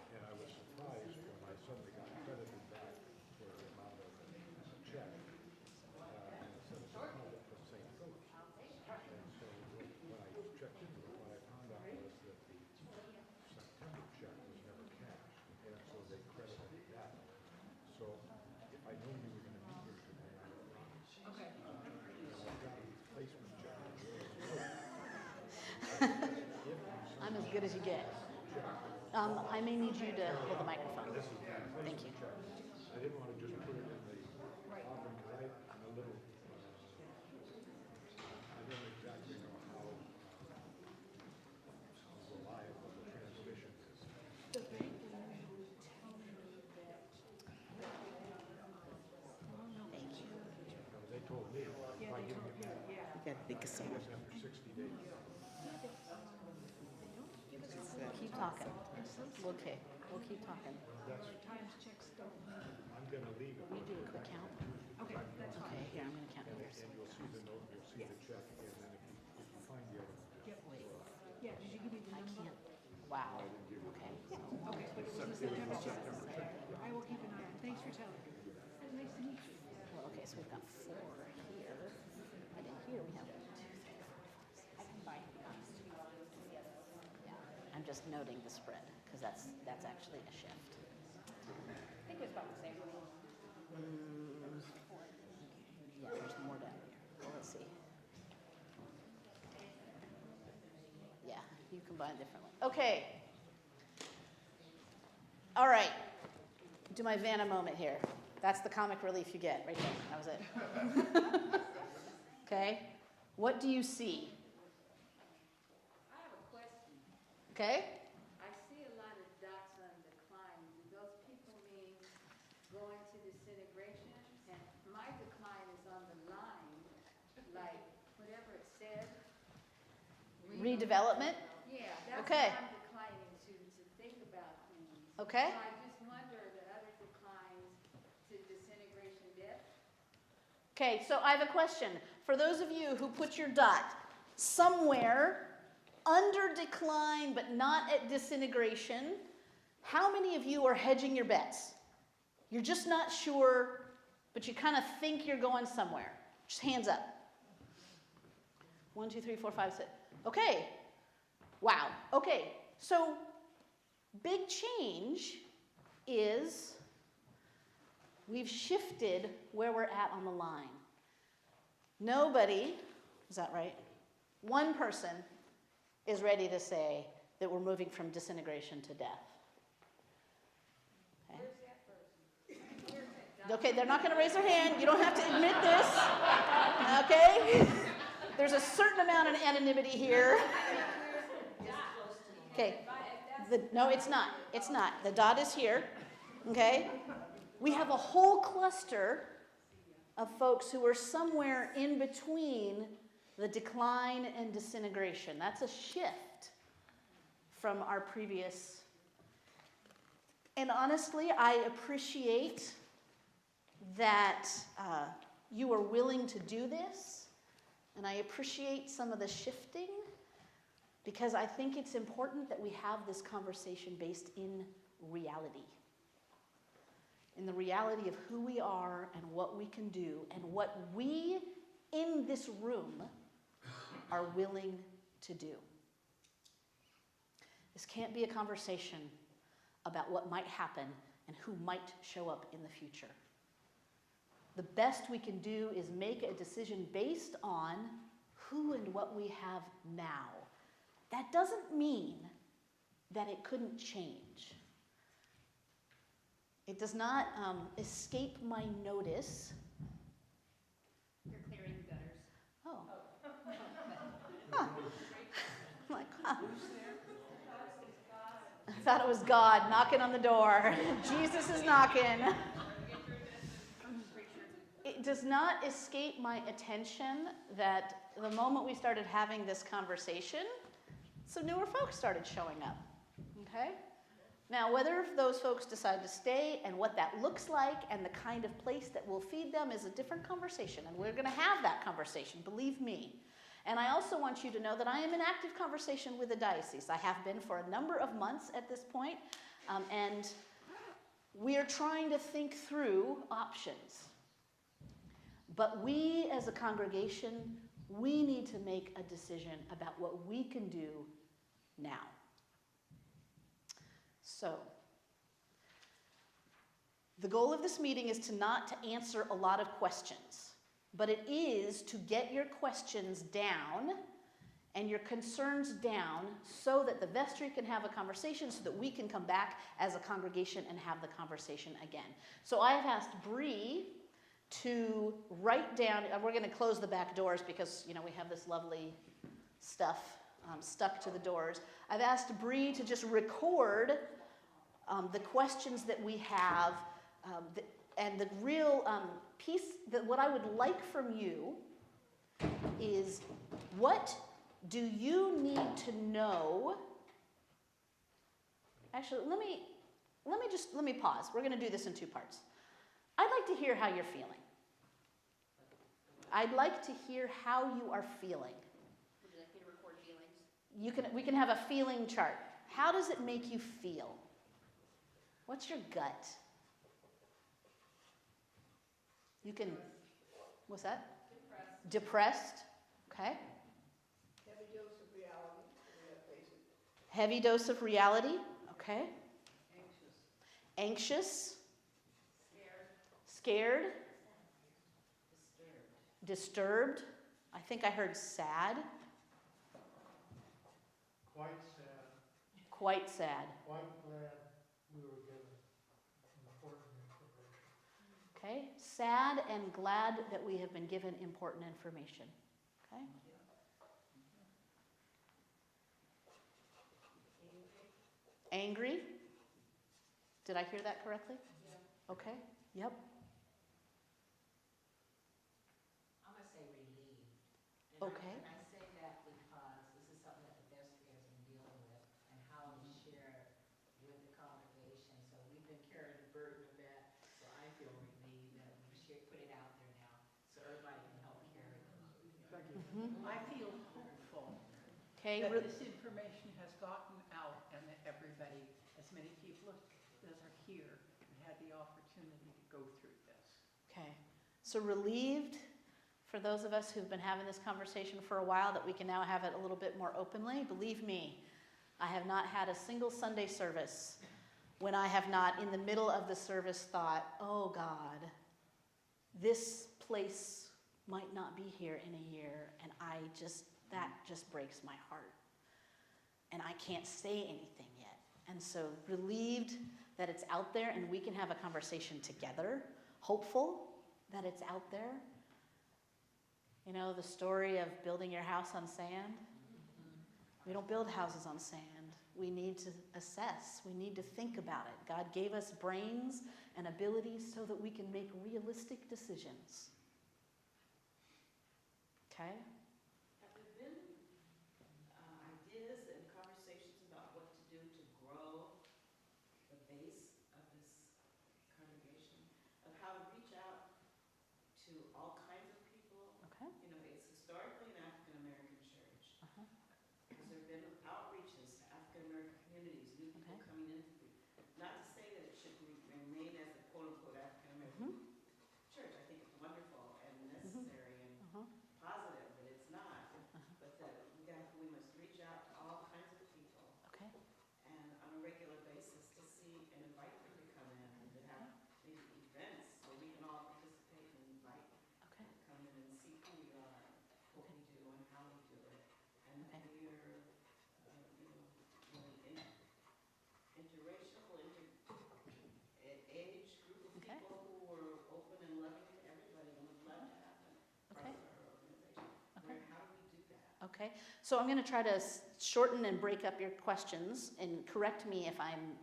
And I was surprised when I suddenly got credited back for the amount of a check. And it said it's a credit from St. Philip. And so when I checked into it, what I found out was that the September check was never cashed. And so they credited it back. So if I knew you were going to be here today, I would have promised. Okay. I've got a replacement check. I'm as good as you get. I may need you to hold the microphone. Thank you. I didn't want to just put it in the offering because I'm a little, I don't exactly know how reliable the transmission is. The bank will usually tell me that. Thank you. They told me, if I give you back, after 60 days. Keep talking. Okay, we'll keep talking. Times checks don't. I'm going to leave it. We do a quick count. Okay, that's fine. Okay, here, I'm gonna count yours. And you'll see the note, you'll see the check, and then if you find the other one, Yep. Yeah, did you give me the I number? can't, wow, okay, so Okay, it was the September check. I will keep an eye on it. Thanks for telling me. Nice to meet you. well, okay, so we've got 4 here. And in here we have 1, 2, 3, 4, 5, 6. I combined these two. Yeah, I'm just noting the spread, because that's actually a shift. I think it's about the same. Yeah, there's more down here. Well, let's see. Yeah, you combine differently. Okay. All right. Do my Vanna moment here. That's the comic relief you get right there. That was it. Okay. What do you see? I have a question. Okay. I see a lot of dots on decline. Do those people mean going to disintegration? And my decline is on the line, like whatever it said. Redevelopment. Yeah, that's Okay. what I'm declining to think about things. Okay. So I just wonder the other declines to disintegration death. Okay, so I have a question. For those of you who put your dot somewhere under decline but not at disintegration, how many of you are hedging your bets? You're just not sure, but you kind of think you're going somewhere. Just hands up. 1, 2, 3, 4, 5, 6. Okay. Wow. Okay, so big change is we've shifted where we're at on the line. Nobody, is that right? One person is ready to say that we're moving from disintegration to death. Okay, okay, they're not going to raise their hand. You don't have to admit this. Okay? There's a certain amount of anonymity here. Okay. No, it's not. It's not. The dot is here. Okay? We have a whole cluster of folks who are somewhere in between the decline and disintegration. That's a shift from our previous. And honestly, I appreciate that you are willing to do this. And I appreciate some of the shifting, because I think it's important that we have this conversation based in reality. In the reality of who we are and what we can do and what we in this room are willing to do. This can't be a conversation about what might happen and who might show up in the future. The best we can do is make a decision based on who and what we have now. That doesn't mean that it couldn't change. It does not escape my notice. You're clearing the gutters. Oh. Huh. I'm like, huh. thought it was God knocking on the door. Jesus is knocking. It does not escape my attention that the moment we started having this conversation, some newer folks started showing up. Okay? Now, whether those folks decide to stay and what that looks like and the kind of place that will feed them is a different conversation. And we're going to have that conversation, believe me. And I also want you to know that I am in active conversation with the diocese. I have been for a number of months at this point, and we are trying to think through options. But we as a congregation, we need to make a decision about what we can do now. So, the goal of this meeting is not to answer a lot of questions, but it is to get your questions down and your concerns down so that the vestry can have a conversation, so that we can come back as a congregation and have the conversation again. So I have asked Bree to write down, and we're going to close the back doors because, you know, we have this lovely stuff stuck to the doors. I've asked Bree to just record the questions that we have, and the real piece that what I would like from you is, what do you need to know? Actually, let me pause. We're going to do this in two parts. I'd like to hear how you're feeling. I'd like to hear how you are feeling. Would you like me to record feelings? We can have a feeling chart. How does it make you feel? What's your gut? You can, what's that? Depressed. Okay. Heavy dose of reality, we gotta face it. Heavy dose of reality. Okay. Anxious. Anxious. Scared. Scared. Disturbed. I think I heard sad. Quite sad, Quite sad. quite glad we were given important information. Okay. Sad and glad that we have been given important information. Okay. Angry. Did I hear that correctly? Yeah. Okay. Yep. I'm going to say relieved. Okay. And I say that because this is something that the vestry has been dealing with and how we share with the congregation. So we've been carrying the burden of that. So I feel relieved that we should put it out there now so everybody can help carry it. Thank you. I feel hopeful Okay. that this information has gotten out and that everybody, as many people as are here, had the opportunity to go through this. Okay. So relieved for those of us who've been having this conversation for a while that we can now have it a little bit more openly. Believe me, I have not had a single Sunday service when I have not, in the middle of the service, thought, oh God, this place might not be here in a year, and that just breaks my heart. And I can't say anything yet. And so relieved that it's out there and we can have a conversation together. Hopeful that it's out there. You know, the story of building your house on sand. We don't build houses on sand. We need to assess. We need to think about it. God gave us brains and abilities so that we can make realistic decisions. Okay? Have there been ideas and conversations about what to do to grow the base of this congregation? Of how to reach out to all kinds of people? Okay. You know, it's historically an African-American church. Uh-huh. Has there been outreaches to African-American communities, new people Okay. coming into the, not to say that it should remain as a quote-unquote African-American church. I think it's wonderful and necessary and Uh-huh. positive, but it's not. But that we must reach out to all kinds of people Okay. and on a regular basis to see and invite them to come in and to have maybe events where we can all participate and invite Okay. them to come in and see who we are, what we do, and how we do it, and that we are, you know, really interracial, Okay, so I'm going to try to shorten and break up your questions and correct me if I'm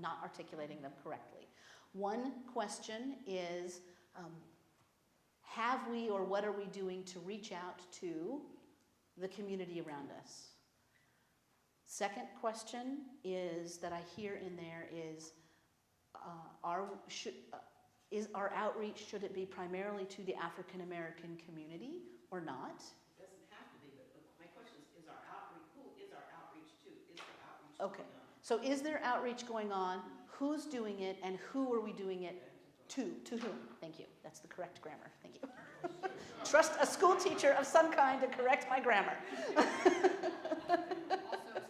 not articulating them correctly. One question is, have we or what are we doing to reach out to the community around us? Second question is that I hear in there is our outreach, should it be primarily to the African American community or not? It doesn't have to be, but my question is our outreach, who is our outreach to? Is there outreach Okay, going on? so is there outreach going on? Who's doing it and who are we doing it to? To whom? Thank you. That's the correct grammar. Thank you. Trust a school teacher of some kind to correct my grammar. Also,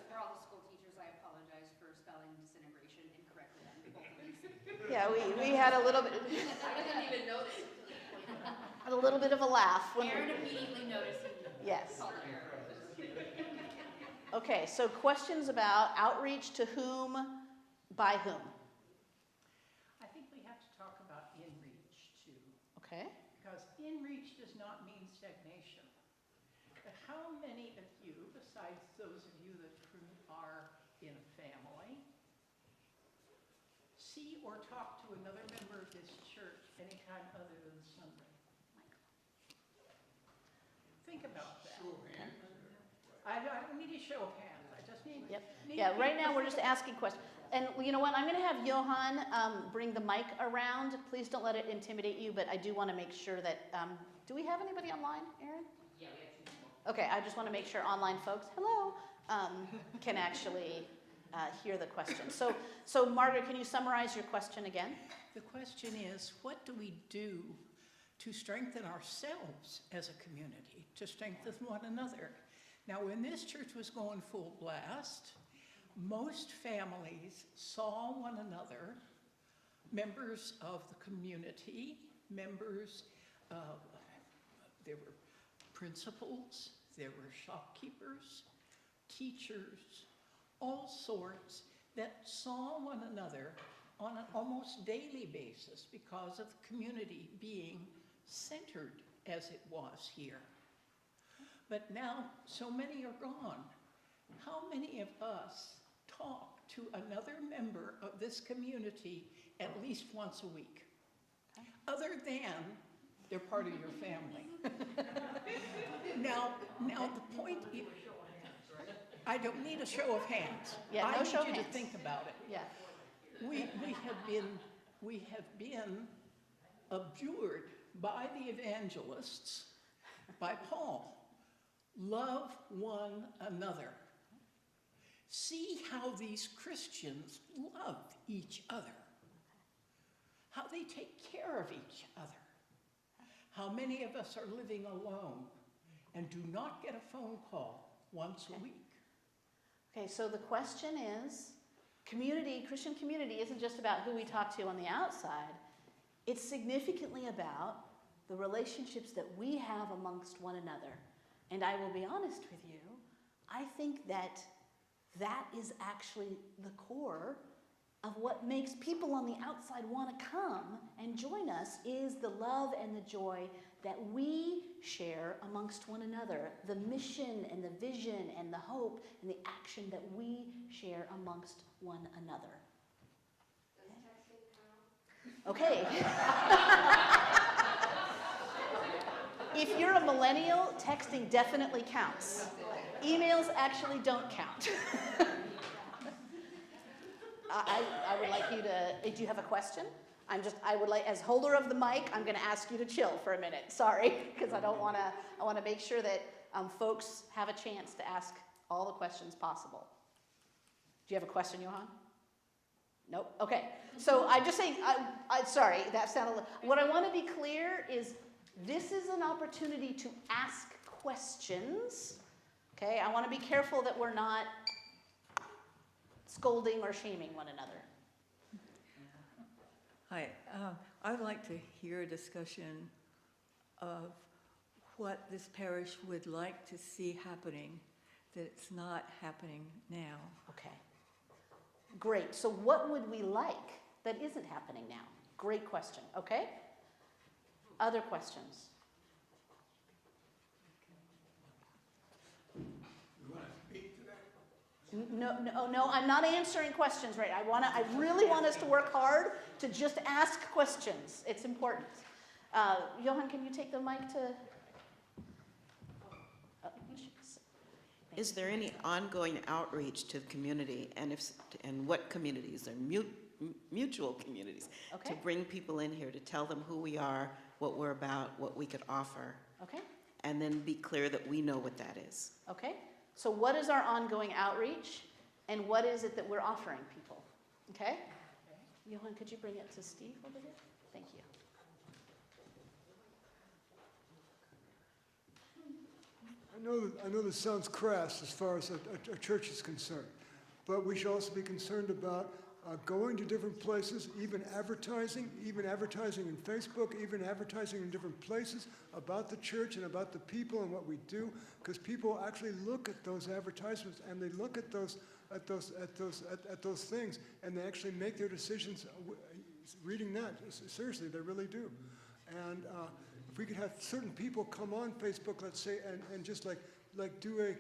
for all the school teachers, I apologize for spelling disintegration incorrectly on both of these. Yeah, we had a little bit, I didn't even notice until you pointed it out. a little bit of a laugh. When Aaron immediately noticed and Yes. called it error. Okay, so questions about outreach to whom, by whom? I think we have to talk about in-reach too, Okay, because in-reach does not mean stagnation. But how many of you, besides those of you that are in a family, see or talk to another member of this church anytime other than Sunday? Think about that. Show of hands. I don't need a show of hands, I just need. Yep. need Yeah, right now people we're to just think asking questions. And you know what, I'm going to have Johan bring the mic around. Please don't let it intimidate you, but I do want to make sure that, do we have anybody online, Aaron? Yeah, we have 2 more. Okay, I just want to make sure online folks, hello, can actually hear the question. So Margaret, can you summarize your question again? The question is, what do we do to strengthen ourselves as a community, to strengthen one another? Now, when this church was going full blast, most families saw one another, members of the community, members, there were principals, there were shopkeepers, teachers, all sorts that saw one another on an almost daily basis because of the community being centered as it was here. But now so many are gone. How many of us talk to another member of this community at least once a week? Other than they're part of your family. Now the point is, I don't need a show of hands. Yeah, no show of I need you to hands. think about it. Yeah. We have been abjured by the evangelists, by Paul. Love one another. See how these Christians love each other. How they take care of each other. How many of us are living alone and do not get a phone call once a week. Okay, so the question is, community, Christian community isn't just about who we talk to on the outside. It's significantly about the relationships that we have amongst one another. And I will be honest with you, I think that is actually the core of what makes people on the outside want to come and join us, is the love and the joy that we share amongst one another, the mission and the vision and the hope and the action that we share amongst one another. Okay. If you're a millennial, texting definitely counts. Emails actually don't count. I would like you to, do you have a question? I would like, as holder of the mic, I'm going to ask you to chill for a minute. Sorry, because I want to make sure that folks have a chance to ask all the questions possible. Do you have a question, Johan? Nope. Okay. So I just say, sorry, that sounded, what I want to be clear is this is an opportunity to ask questions. Okay, I want to be careful that we're not scolding or shaming one another. Hi, I would like to hear a discussion of what this parish would like to see happening that it's not happening now. Okay. Great. So what would we like that isn't happening now? Great question. Okay? Other questions? No, I'm not answering questions right. I really want us to work hard to just ask questions. It's important. Johan, can you take the mic to? Is there any ongoing outreach to the community, and what communities are mutual communities, Okay. to bring people in here to tell them who we are, what we're about, what we could offer, Okay. and then be clear that we know what that is? Okay. So what is our ongoing outreach, and what is it that we're offering people? Okay. Johan, could you bring it to Steve over here? Thank you. I know this sounds crass as far as a church is concerned, but we should also be concerned about going to different places, even advertising in Facebook, even advertising in different places about the church and about the people and what we do, because people actually look at those advertisements and they look at those things, and they actually make their decisions reading that. Seriously, they really do. And if we could have certain people come on Facebook, let's say, and just like do a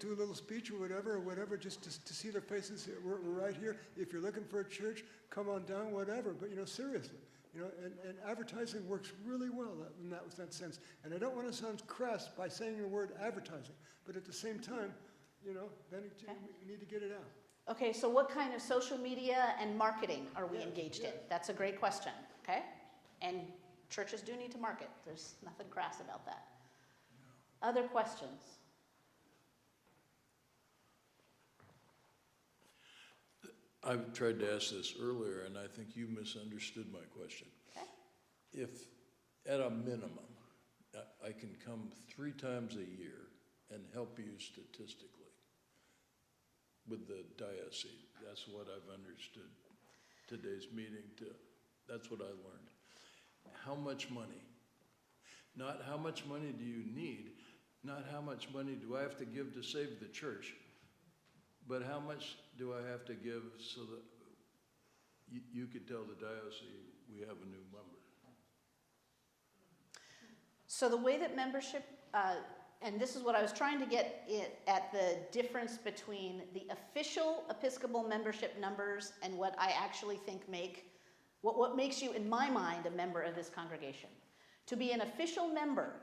little speech or whatever, just to see their faces. We're right here. If you're looking for a church, come on down, whatever. But seriously, and advertising works really well in that sense. And I don't want to sound crass by saying the word advertising, but at the same time, then we need to get it out. Okay, so what kind of social media and marketing are we engaged in? That's a great question, okay? And churches do need to market. There's nothing crass about that. Other questions? I've tried to ask this earlier, and I think you misunderstood my question. Okay. If, at a minimum, I can come 3 times a year and help you statistically with the diocese, that's what I've understood today's meeting to. That's what I learned. How much money? Not how much money do you need, not how much money do I have to give to save the church, but how much do I have to give so that you could tell the diocese we have a new member? So the way that membership, and this is what I was trying to get at the difference between the official Episcopal membership numbers and what I actually think what makes you, in my mind, a member of this congregation. To be an official member,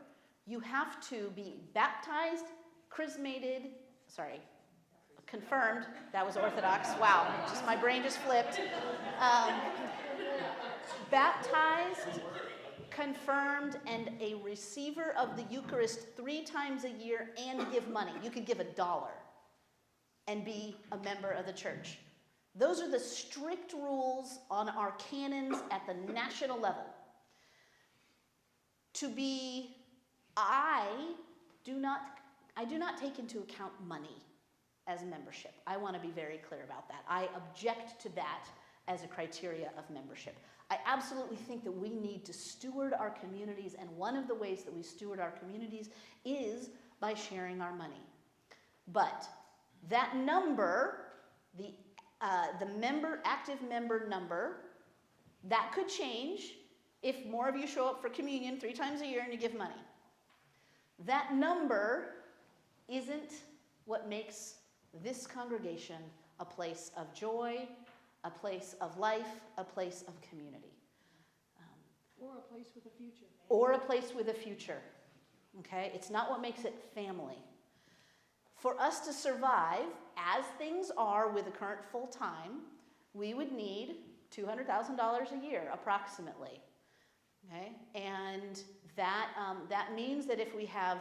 you have to be baptized, confirmed, that was Orthodox, wow, my brain just flipped. Baptized, confirmed, and a receiver of the Eucharist 3 times a year and give money. You could give $1 and be a member of the church. Those are the strict rules on our canons at the national level. I do not take into account money as membership. I want to be very clear about that. I object to that as a criteria of membership. I absolutely think that we need to steward our communities, and one of the ways that we steward our communities is by sharing our money. But that number, the active member number, that could change if more of you show up for communion 3 times a year and you give money. That number isn't what makes this congregation a place of joy, a place of life, a place of community. Or a place with a future. Or a place with a future, okay? It's not what makes it family. For us to survive, as things are with the current full-time, we would need $200,000 a year, approximately, okay? And that means that if we have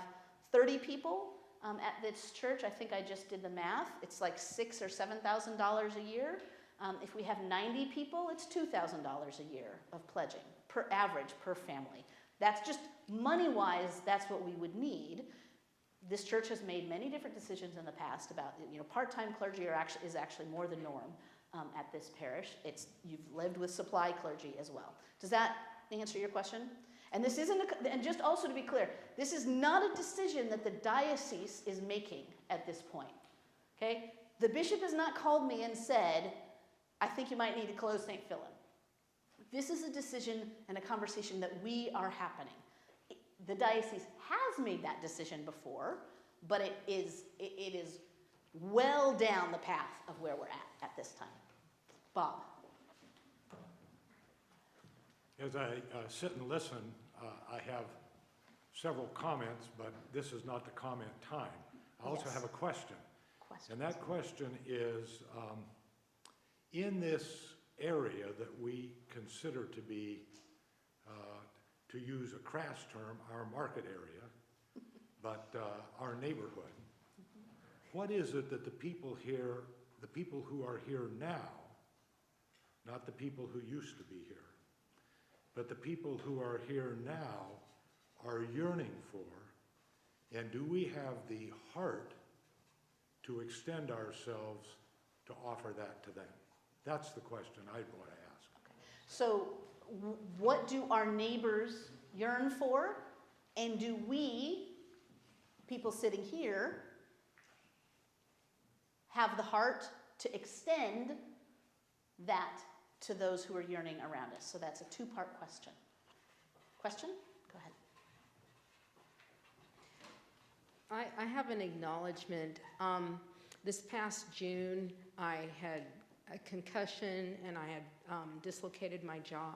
30 people at this church, I think I just did the math, it's like $6,000 or $7,000 a year. If we have 90 people, it's $2,000 a year of pledging, per average, per family. That's just money-wise, that's what we would need. This church has made many different decisions in the past about, part-time clergy is actually more the norm at this parish. You've lived with supply clergy as well. Does that answer your question? And this isn't, and just also to be clear, this is not a decision that the diocese is making at this point, okay? The bishop has not called me and said, I think you might need to close St. Philip. This is a decision and a conversation that we are happening. The diocese has made that decision before, but it is well down the path of where we're at this time. Bob? As I sit and listen, I have several comments, but this is not the comment time. I also Yes. have a question. And that question is, in this area that we consider to be, to use a crass term, our market area, but our neighborhood, what is it that the people here, the people who are here now, not the people who used to be here, but the people who are here now are yearning for, and do we have the heart to extend ourselves to offer that to them? That's the question I'd want to ask. So what do our neighbors yearn for? And do we, people sitting here, have the heart to extend that to those who are yearning around us? So that's a two-part question. Question? Go ahead. I have an acknowledgement. This past June, I had a concussion and I had dislocated my jaw.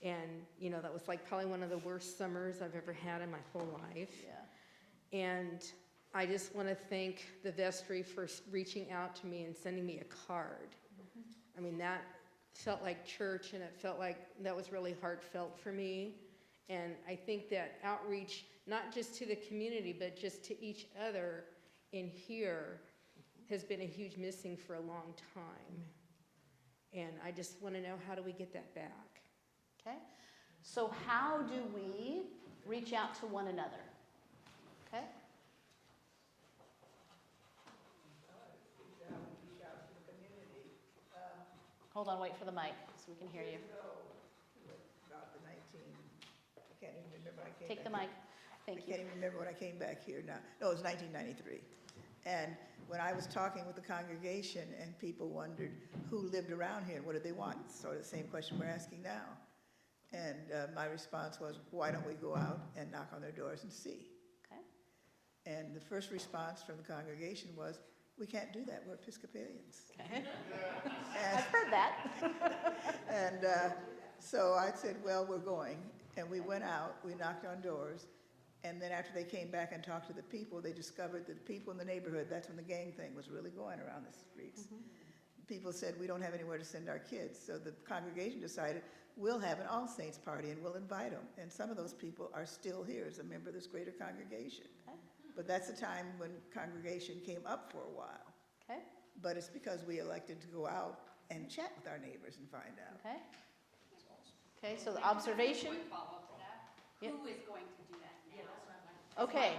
And, you know, that was like probably one of the worst summers I've ever had in my whole life. Yeah. And I just want to thank the vestry for reaching out to me and sending me a card. I mean, that felt like church, and it felt like that was really heartfelt for me. And I think that outreach, not just to the community, but just to each other in here, has been a huge missing for a long time. And I just want to know, how do we get that back? Okay. So how do we reach out to one another? Okay. Hold on, wait for the mic so we can hear you. About the 19, I can't even remember when I came Take the back mic. Thank I you. can't even remember when I came back here now. No, it was 1993. And when I was talking with the congregation and people wondered who lived around here and what did they want, sort of the same question we're asking now. And my response was, why don't we go out and knock on their doors and see? Okay. And the first response from the congregation was, we can't do that, we're Episcopalians. Okay. I've heard that. And so I said, well, we're going. And we went out, we knocked on doors, and then after they came back and talked to the people, they discovered that the people in the neighborhood, that's when the gang thing was really going around the streets. People said, we don't have anywhere to send our kids. So the congregation decided, we'll have an All Saints party and we'll invite them. And some of those people are still here as a member of this greater congregation. Okay. But that's the time when congregation came up for a while. Okay. But it's because we elected to go out and chat with our neighbors and find out. Okay. Okay, so the observation. Quick follow-up to that. Yep. Who is going to do that now? Okay.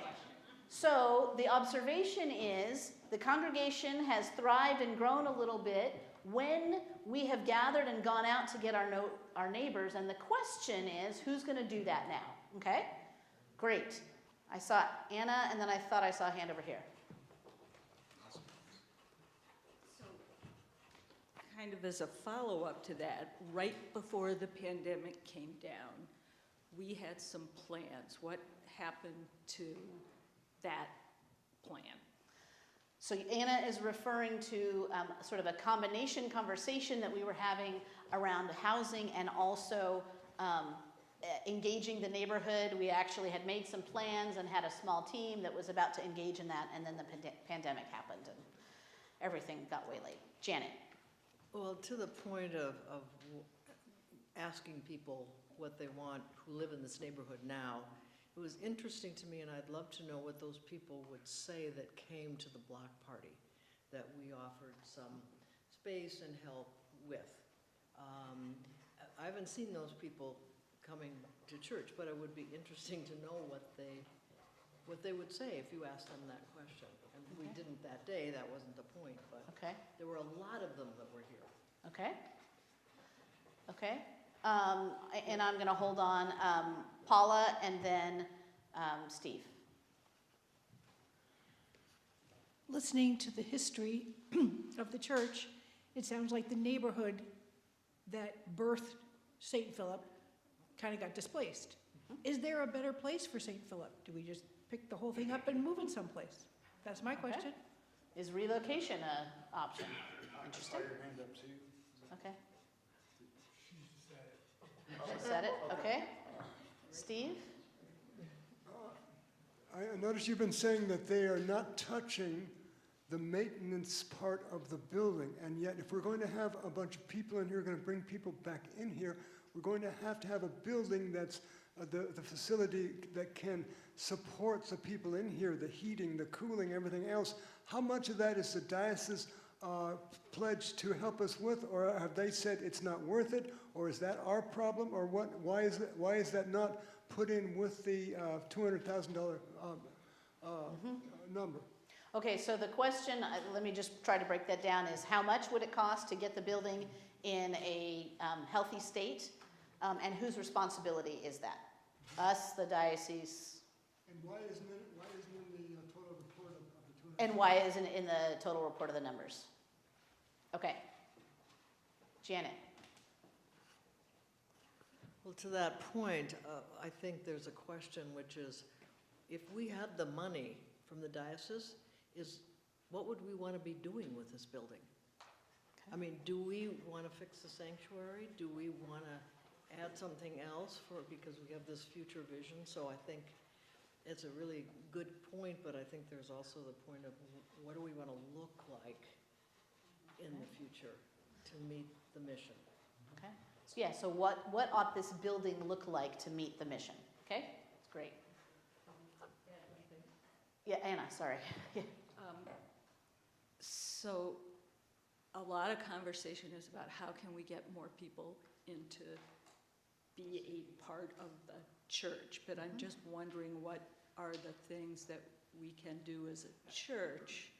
So the observation is the congregation has thrived and grown a little bit when we have gathered and gone out to get our neighbors. And the question is, who's going to do that now? Okay? Great. I saw Anna, and then I thought I saw a hand over here. So, kind of as a follow-up to that, right before the pandemic came down, we had some plans. What happened to that plan? So Anna is referring to sort of a combination conversation that we were having around housing and also engaging the neighborhood. We actually had made some plans and had a small team that was about to engage in that, and then the pandemic happened and everything got way late. Janet. Well, to the point of asking people what they want who live in this neighborhood now, it was interesting to me, and I'd love to know what those people would say that came to the block party that we offered some space and help with. I haven't seen those people coming to church, but it would be interesting to know what they would say if you asked them that question. And we didn't that day, that wasn't the point, but there were a lot of them that were here. Okay. Okay. And I'm going to hold on Paula and then Steve. Listening to the history of the church, it sounds like the neighborhood that birthed St. Philip kind of got displaced. Is there a better place for St. Philip? Do we just pick the whole thing up and move it someplace? That's my question. Is relocation a option? I Interesting. saw your hand up, see? Okay. She She said it, okay. Steve? I notice you've been saying that they are not touching the maintenance part of the building, and yet if we're going to have a bunch of people in here, going to bring people back in here, we're going to have a building that's the facility that can support the people in here, the heating, the cooling, everything else. How much of that is the diocese pledged to help us with, or have they said it's not worth it, or is that our problem, or what? Why is that not put in with the $200,000 number? Okay, so the question, let me just try to break that down, is how much would it cost to get the building in a healthy state? And whose responsibility is that? Us, the diocese? And why isn't it in the total report of the 200? And why isn't it in the total report of the numbers? Okay. Janet? Well, to that point, I think there's a question, which is, if we had the money from the diocese, what would we want to be doing with this building? I mean, do we want to fix the sanctuary? Do we want to add something else because we have this future vision? So I think it's a really good point, but I think there's also the point of what do we want to look like in the future to meet the mission? Okay. So yeah, so what ought this building look like to meet the mission? Okay, that's great. Yeah, Anna, sorry. So a lot of conversation is about how can we get more people into be a part of the church, but I'm just wondering what are the things that we can do as a church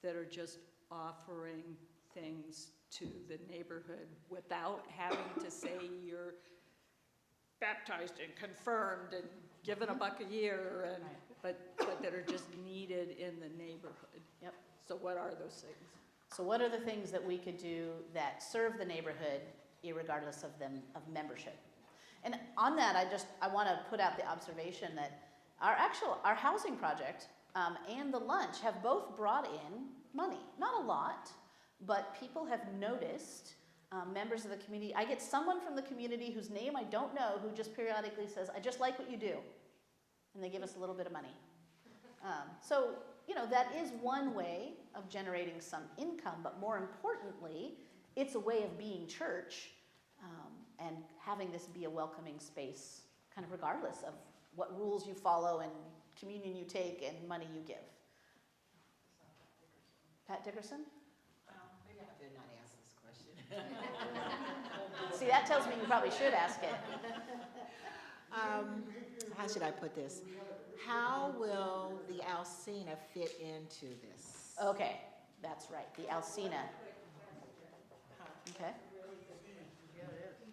that are just offering things to the neighborhood without having to say you're baptized and confirmed and given $1 a year, and but that are just needed in the neighborhood. Yep. So what are those things? So what are the things that we could do that serve the neighborhood irregardless of membership? And on that, I want to put out the observation that our housing project and the lunch have both brought in money. Not a lot, but people have noticed, members of the community. I get someone from the community whose name I don't know who just periodically says, I just like what you do. And they give us a little bit of money. So, that is one way of generating some income, but more importantly, it's a way of being church and having this be a welcoming space, kind of regardless of what rules you follow and communion you take and money you give. Pat Dickerson? Maybe I did not ask this question. See, that tells me you probably should ask it. How should I put this? How will the Alcina fit into this? Okay, that's right, the Alcina. Okay.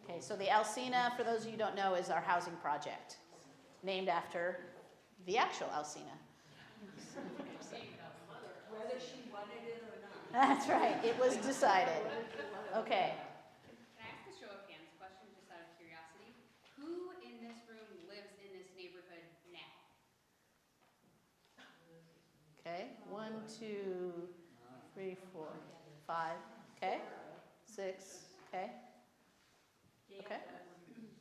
Okay, so the Alcina, for those of you who don't know, is our housing project, named after the actual Alcina. Whether she wanted it or not. That's right, it was decided. Okay. Can I ask a show of hands question, just out of curiosity? Who in this room lives in this neighborhood now? Okay, 1, 2, 3, 4, 5, okay, 6, okay. Okay.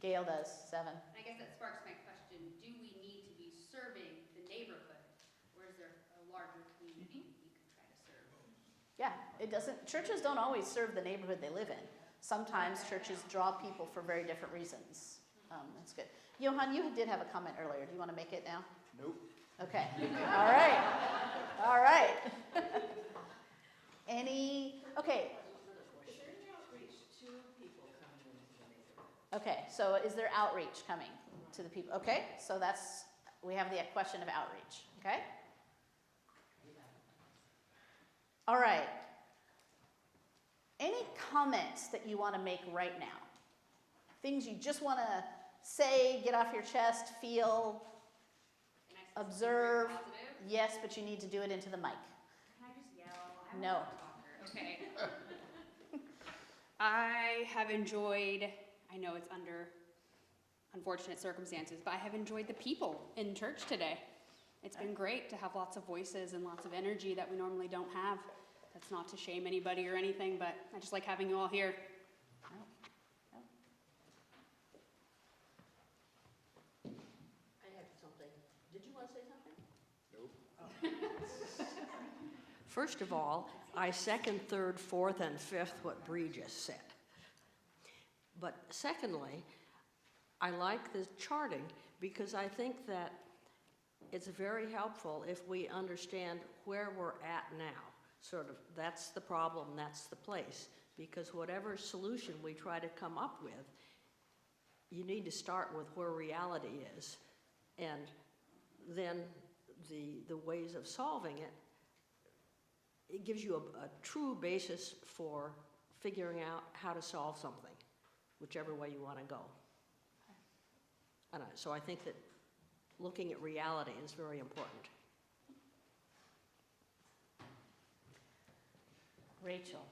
Gail does, 7. And I guess that sparks my question, do we need to be serving the neighborhood, or is there a larger community we could try to serve? Yeah, churches don't always serve the neighborhood they live in. Sometimes churches draw people for very different reasons. That's good. Johan, you did have a comment earlier. Do you want to make it now? Nope. Okay, all right, all right. Okay. Okay, so is there outreach coming to the people? Okay, so we have the question of outreach, okay? All right. Any comments that you want to make right now? Things you just want to say, get off your chest, feel, observe? Yes, but you need to do it into the mic. Can I just yell? No. Okay. I have enjoyed, I know it's under unfortunate circumstances, but I have enjoyed the people in church today. It's been great to have lots of voices and lots of energy that we normally don't have. That's not to shame anybody or anything, but I just like having you all here. I have something. Did you want to say something? Nope. First of all, I second, third, fourth, and fifth what Bree just said. But secondly, I like the charting because I think that it's very helpful if we understand where we're at now. Sort of, that's the problem, that's the place. Because whatever solution we try to come up with, you need to start with where reality is. And then the ways of solving it, it gives you a true basis for figuring out how to solve something, whichever way you want to go. And so I think that looking at reality is very important. Rachel.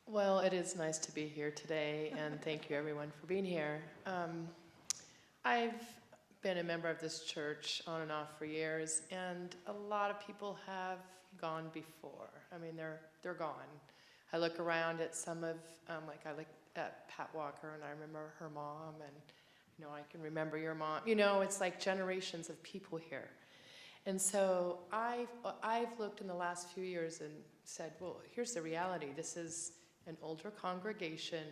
Well, it is nice to be here today, and thank you everyone for being here. I've been a member of this church on and off for years, and a lot of people have gone before. I mean, they're gone. I look around at some of, like I look at Pat Walker, and I remember her mom, and you know, I can remember your mom. You know, it's like generations of people here. And so I've looked in the last few years and said, well, here's the reality. This is an older congregation.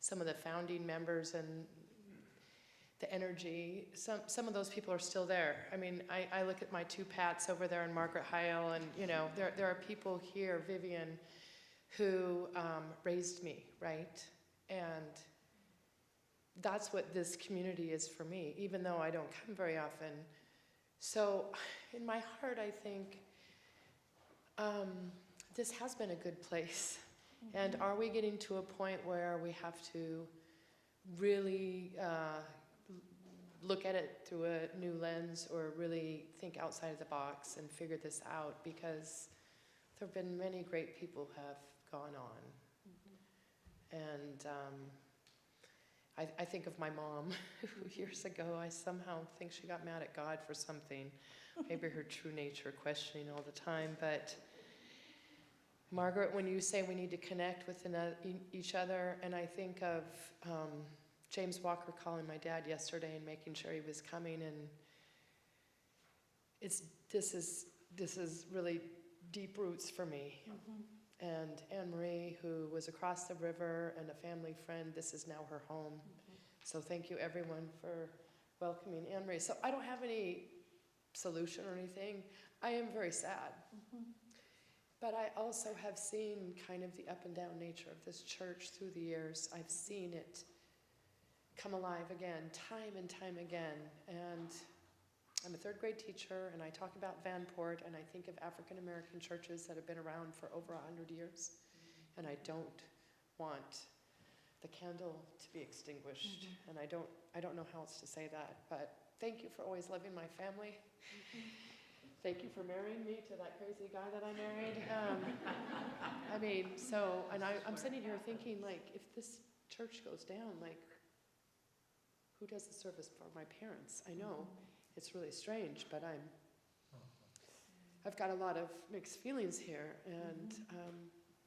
Some of the founding members and the energy, some of those people are still there. I mean, I look at my two Pats over there in Margaret Heil, and you know, there are people here, Vivian, who raised me, right? And that's what this community is for me, even though I don't come very often. So in my heart, I think this has been a good place. Mm-hmm. And are we getting to a point where we have to really look at it through a new lens, or really think outside of the box and figure this out? Because there have been many great people who have gone on. Mm-hmm. And I think of my mom, who years ago I somehow think she got mad at God for something. Maybe her true nature, questioning all the time. But Margaret, when you say we need to connect with each other, and I think of James Walker calling my dad yesterday and making sure he was coming, and this is really deep roots for me. Mm-hmm. And Anne-Marie, who was across the river and a family friend, this is now her home. Mm-hmm. So thank you everyone for welcoming Anne-Marie. So I don't have any solution or anything. I am very sad. Mm-hmm. But I also have seen kind of the up and down nature of this church through the years. I've seen it come alive again, time and time again. And I'm a third grade teacher, and I talk about Vanport, and I think of African American churches that have been around for over 100 years. And I don't want the candle to be extinguished. Mm-hmm. And I don't know how else to say that, but thank you for always loving my family. Mm-hmm. Thank you for marrying me to that crazy guy that I married. I mean, so, and I'm sitting here thinking, like, if this church goes down, like, who does the service for my parents? I know it's really strange, but I've got a lot of mixed feelings here. And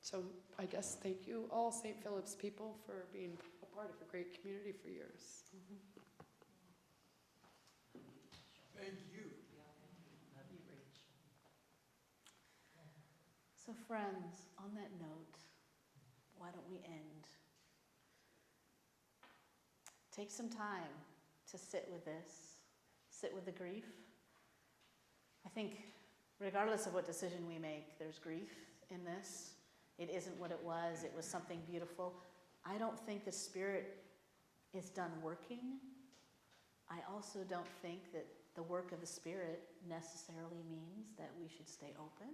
so I guess thank you all St. Philip's people for being a part of a great community for years. Thank you. So friends, on that note, why don't we end? Take some time to sit with this, sit with the grief. I think regardless of what decision we make, there's grief in this. It isn't what it was something beautiful. I don't think the Spirit is done working. I also don't think that the work of the Spirit necessarily means that we should stay open.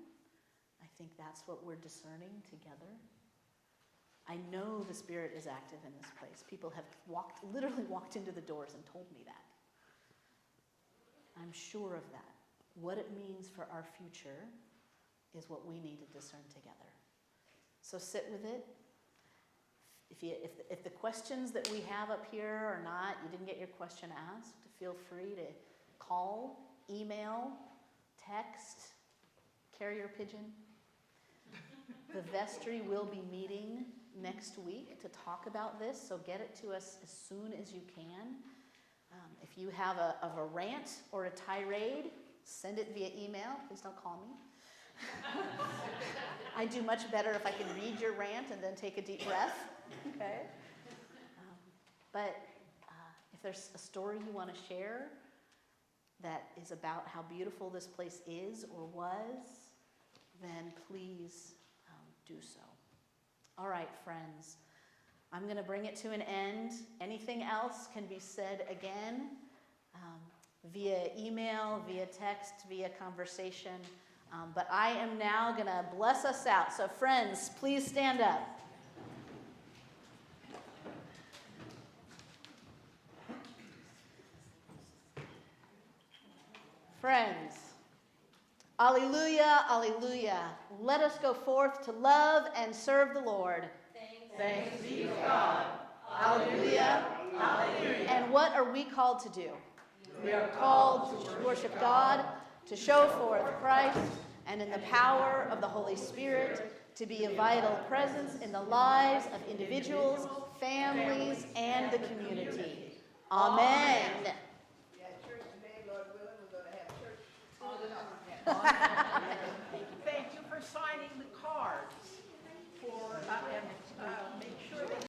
I think that's what we're discerning together. I know the Spirit is active in this place. People have literally walked into the doors and told me that. I'm sure of that. What it means for our future is what we need to discern together. So sit with it. if the questions that we have up here are not, you didn't get your question asked, feel free to call, email, text, carrier pigeon. The vestry will be meeting next week to talk about this, so get it to us as soon as you can. If you have a rant or a tirade, send it via email. Please don't call me. I do much better if I can read your rant and then take a deep breath. Okay? But if there's a story you want to share that is about how beautiful this place is or was, then please do so. All right, friends. I'm going to bring it to an end. Anything else can be said again via email, via text, via conversation. But I am now going to bless us out. So friends, please stand up. Friends, alleluia, alleluia. Let us go forth to love and serve the Lord. Thanks be to God. Alleluia, alleluia. And what are we called to do? We are called to worship God, to show forth Christ, and in the power of the Holy Spirit, to be a vital presence in the lives of individuals, families, and the community. Amen. Yeah, church today, Lord willing, we're going to have church. Thank you for signing the card.